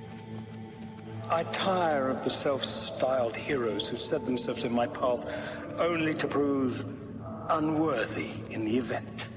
I tire of the self-styled heroes who set themselves in my path only to prove unworthy in the event.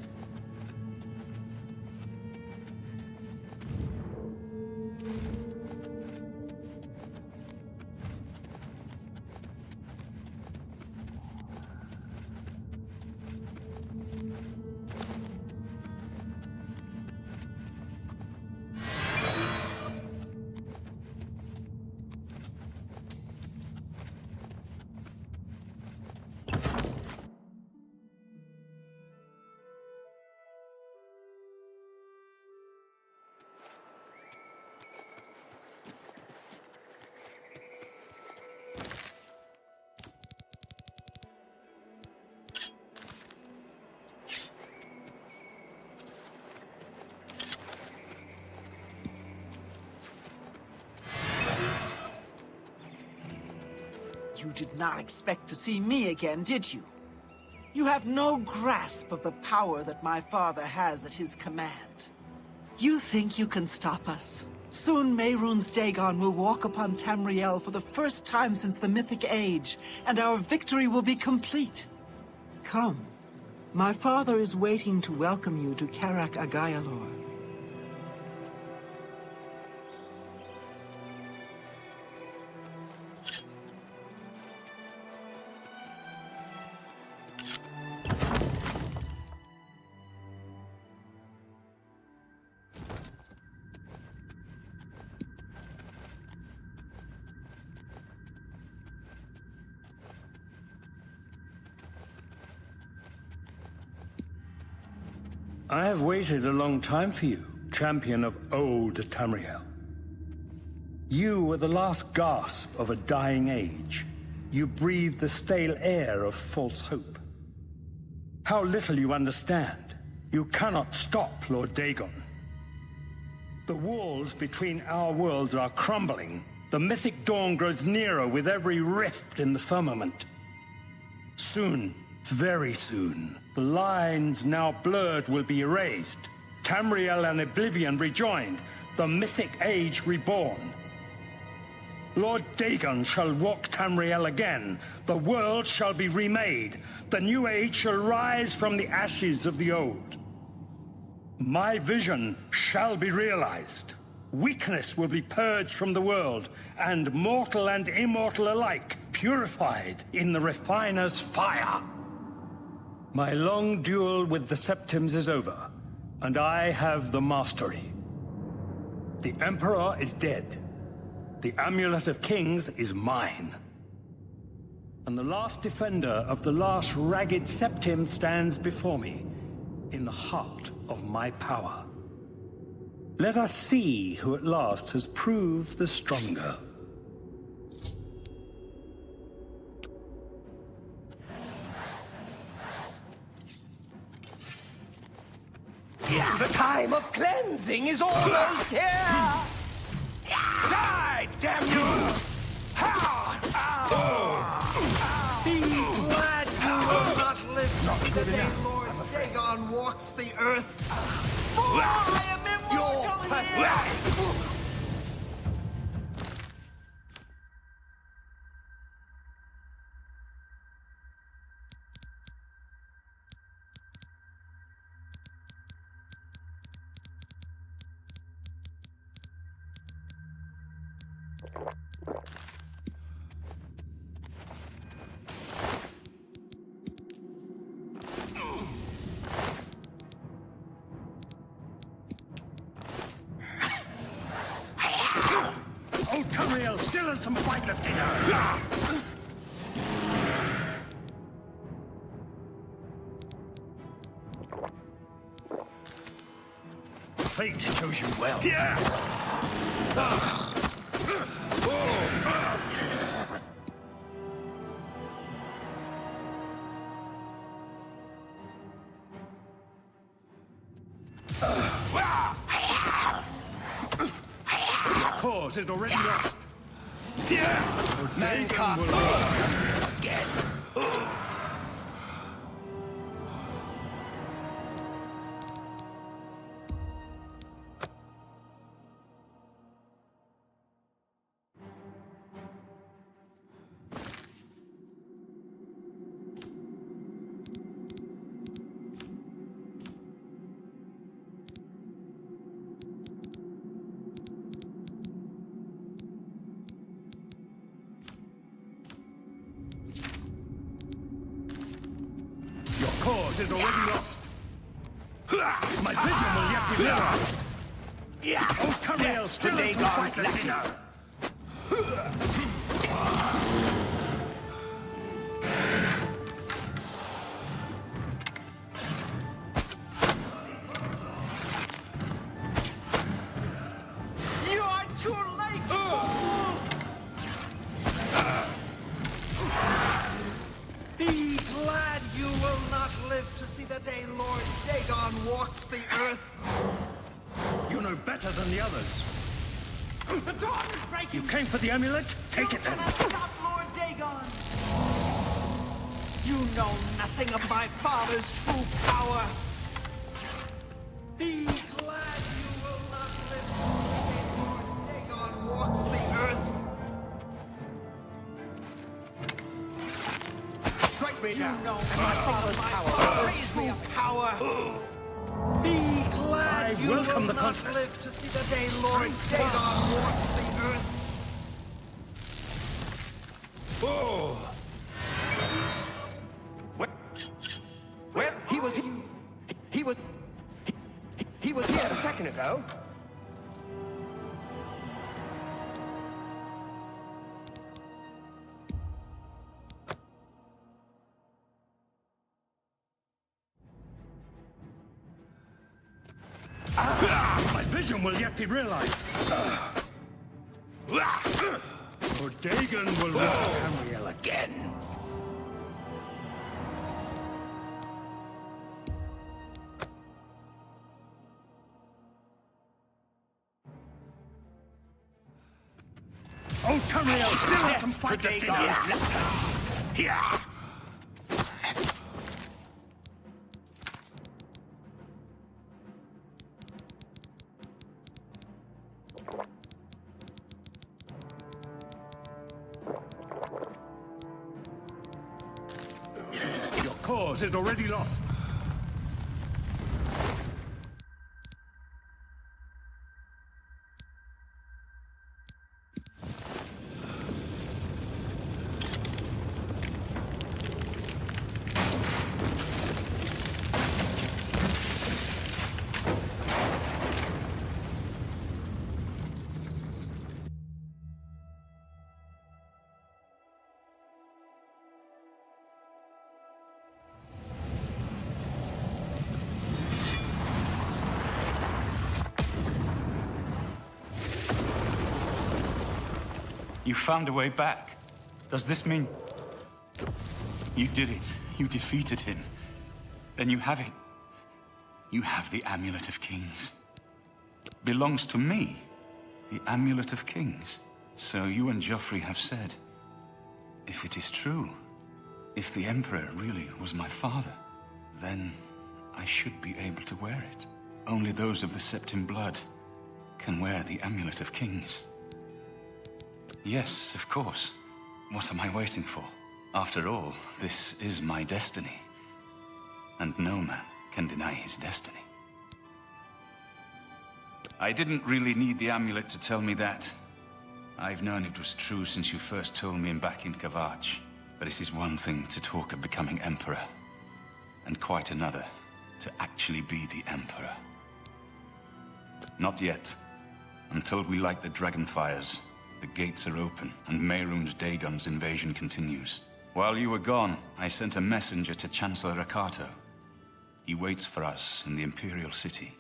You did not expect to see me again, did you? You have no grasp of the power that my father has at his command. You think you can stop us? Soon Mehrunes Dagon will walk upon Tamriel for the first time since the Mythic Age, and our victory will be complete. Come. My father is waiting to welcome you to Karak Agayalor. I have waited a long time for you, champion of old Tamriel. You were the last gasp of a dying age. You breathed the stale air of false hope. How little you understand. You cannot stop Lord Dagon. The walls between our worlds are crumbling. The mythic dawn grows nearer with every rift in the firmament. Soon, very soon, the lines now blurred will be erased. Tamriel and Oblivion rejoined, the mythic age reborn. Lord Dagon shall walk Tamriel again. The world shall be remade. The new age shall rise from the ashes of the old. My vision shall be realized. Weakness will be purged from the world, and mortal and immortal alike purified in the refiner's fire. My long duel with the Septims is over, and I have the mastery. The Emperor is dead. The Amulet of Kings is mine. And the last defender of the last ragged Septim stands before me, in the heart of my power. Let us see who at last has proved the stronger. The time of cleansing is almost here! Die, damn you! Be glad you will not live to see the day Lord Dagon walks the earth. For I am immortal here! Old Tamriel still has some fight left in her. Fate chose you well. Yeah. Cause is already lost. Yeah. Dagon will rise again. Your cause is already lost. My vision will yet be realized. Old Tamriel still has some fight left in her. You are too late, fool! Be glad you will not live to see the day Lord Dagon walks the earth. You know better than the others. The dawn is breaking! You came for the amulet? Take it then. Stop Lord Dagon! Dagon! You know nothing of my father's true power! Be glad you will not live to see Lord Dagon walks the earth! Strike me down! You know my father's true power! Be glad you welcome will the not contest. live to see the day Lord Dagon walks the earth! Oh! What? Where? He was here a second ago. My vision will yet be realized. Or Dagon will walk Tamriel again. Oh, Tamriel still has some fighting to do. Yeah. Your cause is already lost. You found a way back. Does this mean... You did it. You defeated him. Then you have it. You have the Amulet of Kings. Belongs to me. The Amulet of Kings. So you and Joffrey have said. If it is true, if the Emperor really was my father, then I should be able to wear it. Only those of the Septim blood can wear the Amulet of Kings. Yes, of course. What am I waiting for? After all, this is my destiny. And no man can deny his destiny. I didn't really need the amulet to tell me that. I've known it was true since you first told me back in Kavach. But it is one thing to talk of becoming Emperor, and quite another to actually be the Emperor. Not yet. Until we light the Dragonfires. The gates are open, and Mehrunes Dagon's invasion continues. While you were gone, I sent a messenger to Chancellor Akato. He waits for us in the Imperial City.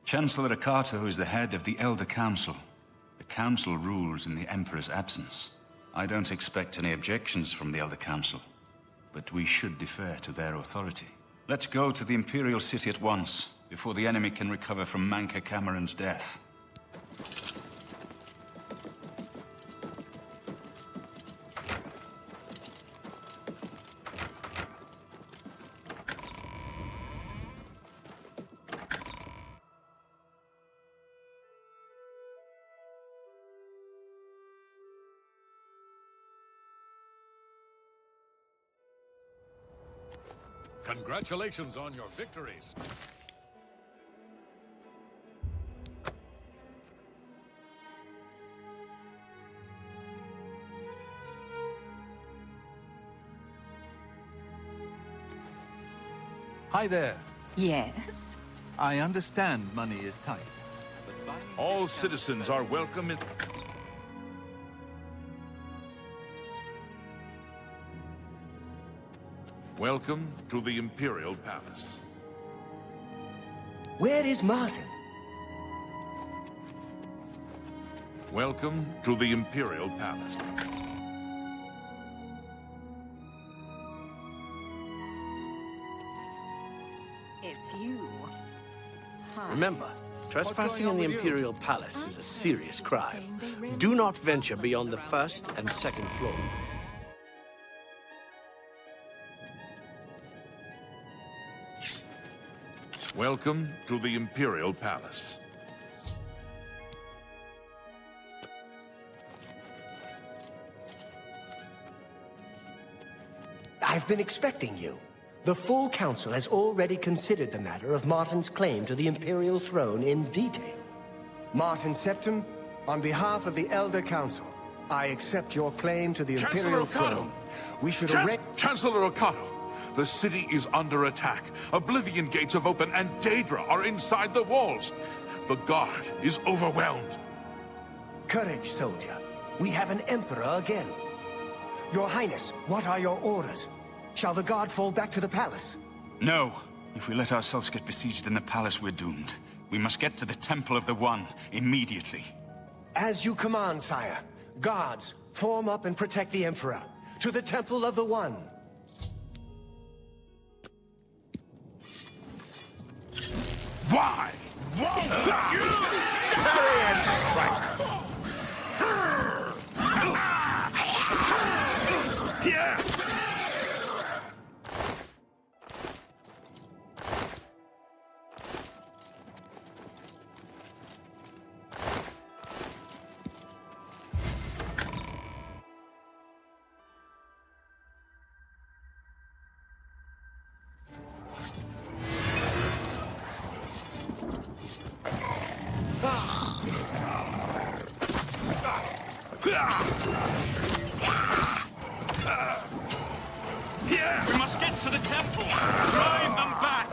Chancellor Akato is the head of the Elder Council. The Council rules in the Emperor's absence. I don't expect any objections from the Elder Council, but we should defer to their authority. Let's go to the Imperial City at once, before the enemy can recover from Manca Cameron's death. Congratulations on your victories. Hi there. Yes? I understand money is tight. All citizens are welcome in... Welcome to the Imperial Palace. Where is Martin? Welcome to the Imperial Palace. It's you. Huh. Remember, Trespassing in the Imperial Palace is a serious crime. Do not venture beyond the first and second floor. Welcome to the Imperial Palace. I've been expecting you. The full council has already considered the matter of Martin's claim to the Imperial throne in detail. Martin Septim, on behalf of the Elder Council, I accept your claim to the Imperial throne. We should Chancellor Okado, the city is under attack. Oblivion gates have opened and Daedra are inside the walls. The guard is overwhelmed. Courage, soldier. We have an emperor again. Your Highness, what are your orders? Shall the guard fall back to the palace? No. If we let ourselves get besieged in the palace, we're doomed. We must get to the Temple of the One immediately. As you command, sire. Guards, form up and protect the Emperor. To the Temple of the One. Why? Parry and strike. Yeah! We must get to the temple. Drive them back.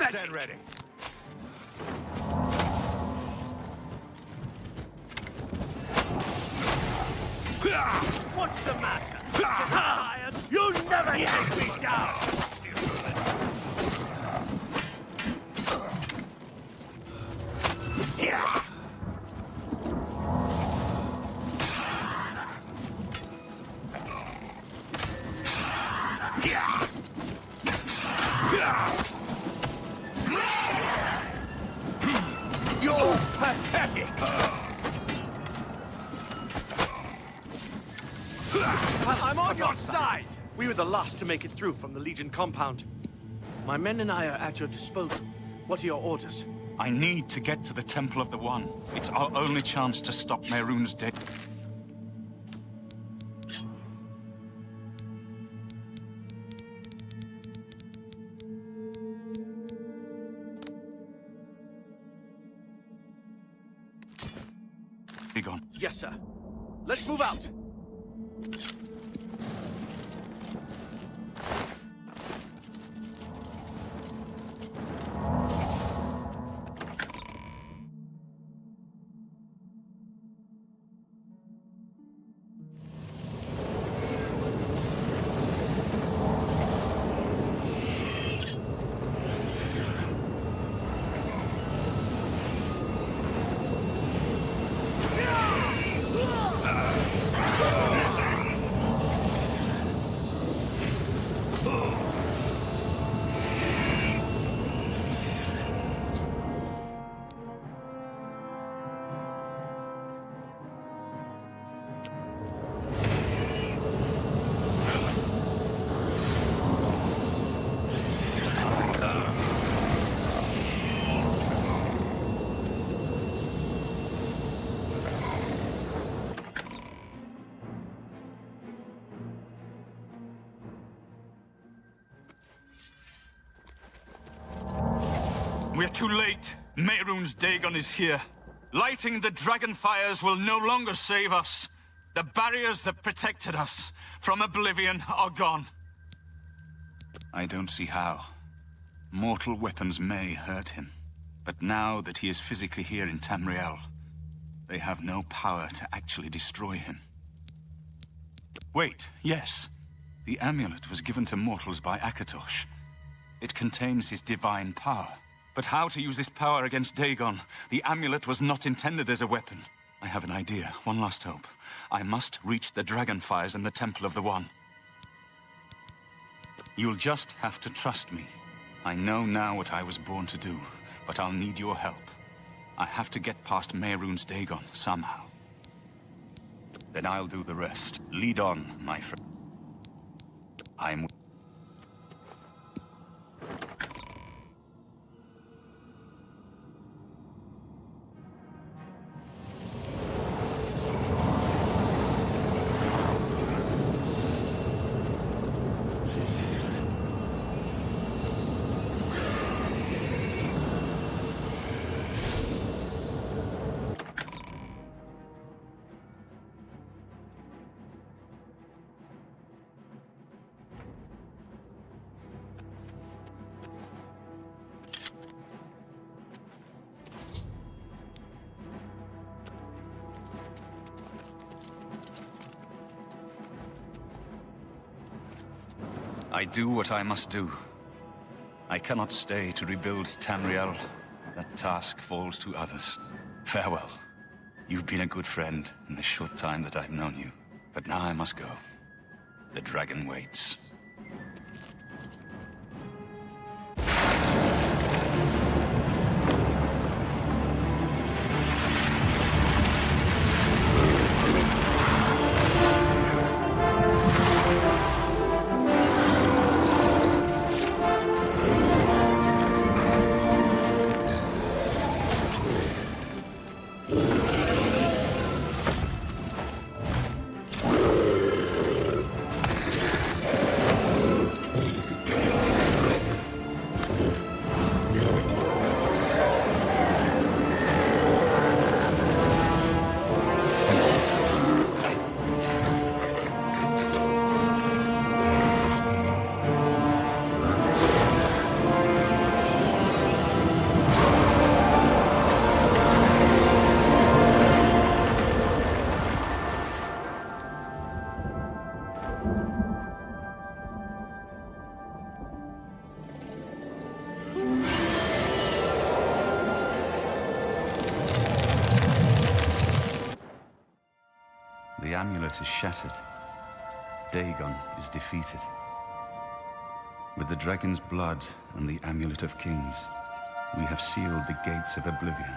Stand ready. What's the matter? Tired? You never take me down! You're pathetic! I'm on your side! We were the last to make it through from the Legion compound. My men and I are at your disposal. What are your orders? I need to get to the Temple of the One. It's our only chance to stop Mehrunes' death. Be gone. Yes, sir. Let's move out! We're too late. Mehrunes Dagon is here. Lighting the dragon fires will no longer save us. The barriers that protected us from oblivion are gone. I don't see how. Mortal weapons may hurt him. But now that he is physically here in Tamriel, they have no power to actually destroy him. Wait, yes. The amulet was given to mortals by Akatosh. It contains his divine power. But how to use this power against Dagon? The amulet was not intended as a weapon. I have an idea, one last hope. I must reach the dragonfires in the Temple of the One. You'll just have to trust me. I know now what I was born to do, but I'll need your help. I have to get past Mehrunes Dagon somehow. Then I'll do the rest. Lead on, my friend. I'm... I do what I must do. I cannot stay to rebuild Tamriel. That task falls to others. Farewell. You've been a good friend in the short time that I've known you. But now I must go. The dragon waits. The amulet is shattered. Dagon is defeated. With the dragon's blood and the amulet of kings, we have sealed the gates of oblivion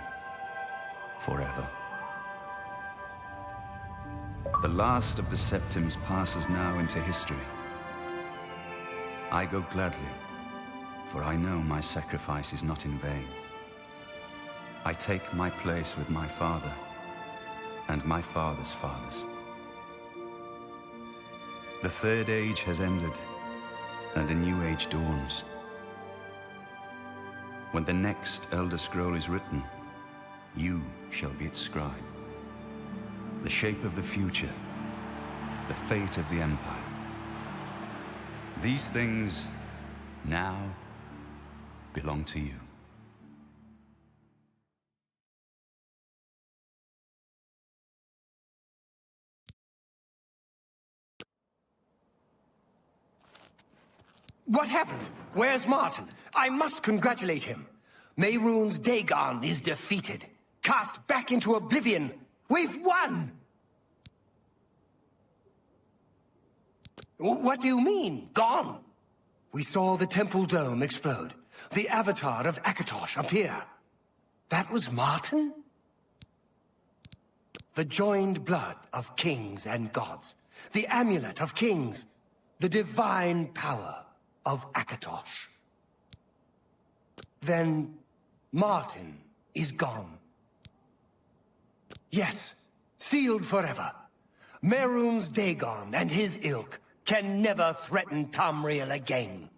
forever. The last of the Septims passes now into history. I go gladly, for I know my sacrifice is not in vain. I take my place with my father and my father's fathers. The Third Age has ended, and a new age dawns. When the next Elder Scroll is written, you shall be its scribe. The shape of the future, the fate of the Empire. These things now belong to you. What happened? Where's Martin? I must congratulate him. Mehrunes Dagon is defeated. Cast back into oblivion. We've won! What do you mean, gone? We saw the temple dome explode. The avatar of Akatosh appear. That was Martin? The joined blood of kings and gods. The amulet of kings. The divine power of Akatosh. Then Martin is gone. Yes, sealed forever. Mehrunes Dagon and his ilk can never threaten Tamriel again.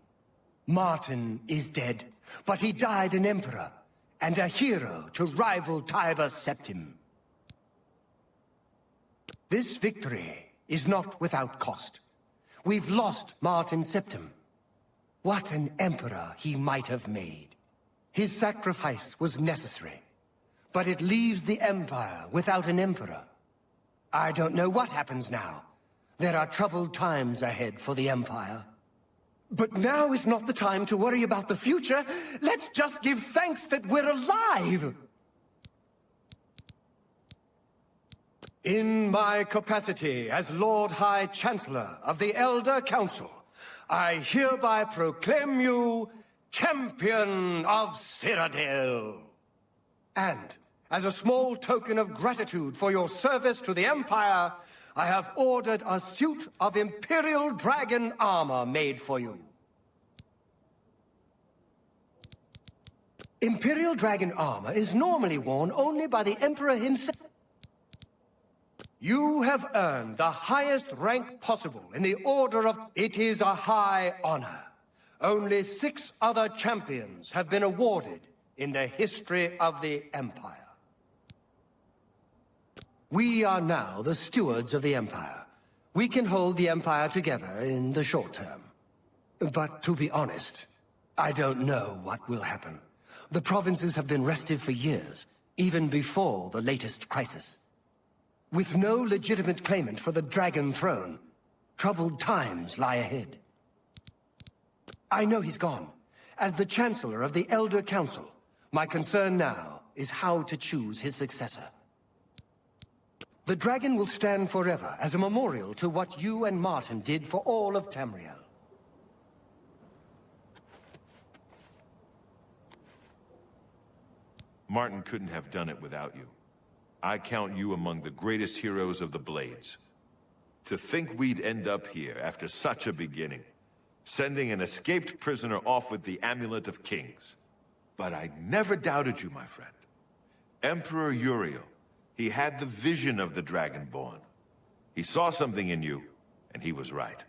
Martin is dead. but he died an emperor and a hero to rival Tiber Septim. This victory is not without cost. We've lost Martin Septim. What an emperor he might have made. His sacrifice was necessary, but it leaves the Empire without an emperor. I don't know what happens now. There are troubled times ahead for the Empire. But now is not the time to worry about the future. Let's just give thanks that we're alive! In my capacity as Lord High Chancellor of the Elder Council, I hereby proclaim you Champion of Cyrodiil. And, as a small token of gratitude for your service to the Empire, I have ordered a suit of Imperial Dragon armor made for you. Imperial Dragon armor is normally worn only by the Emperor himself. You have earned the highest rank possible in the Order of... It is a high honor. Only 6 other champions have been awarded in the history of the Empire. We are now the stewards of the Empire. We can hold the Empire together in the short term. But to be honest, I don't know what will happen. The provinces have been restive for years, even before the latest crisis. With no legitimate claimant for the Dragon Throne, troubled times lie ahead. I know he's gone. As the Chancellor of the Elder Council, my concern now is how to choose his successor. The dragon will stand forever as a memorial to what you and Martin did for all of Tamriel. Martin couldn't have done it without you. I count you among the greatest heroes of the Blades. To think we'd end up here after such a beginning, sending an escaped prisoner off with the Amulet of Kings. But I never doubted you, my friend. Emperor Uriel, he had the vision of the Dragonborn. He saw something in you, and he was right.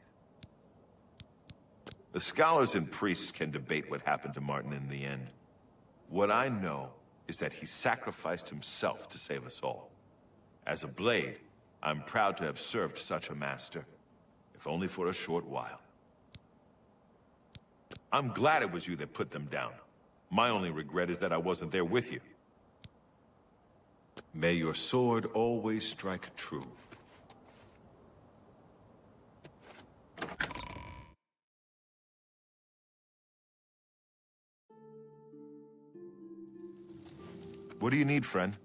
The scholars and priests can debate what happened to Martin in the end. What I know is that he sacrificed himself to save us all. As a Blade, I'm proud to have served such a master, if only for a short while. I'm glad it was you that put them down. My only regret is that I wasn't there with you. May your sword always strike true. What do you need, friend?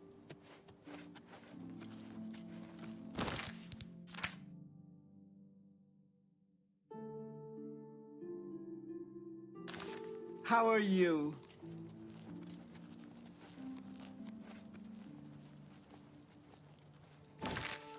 How are you?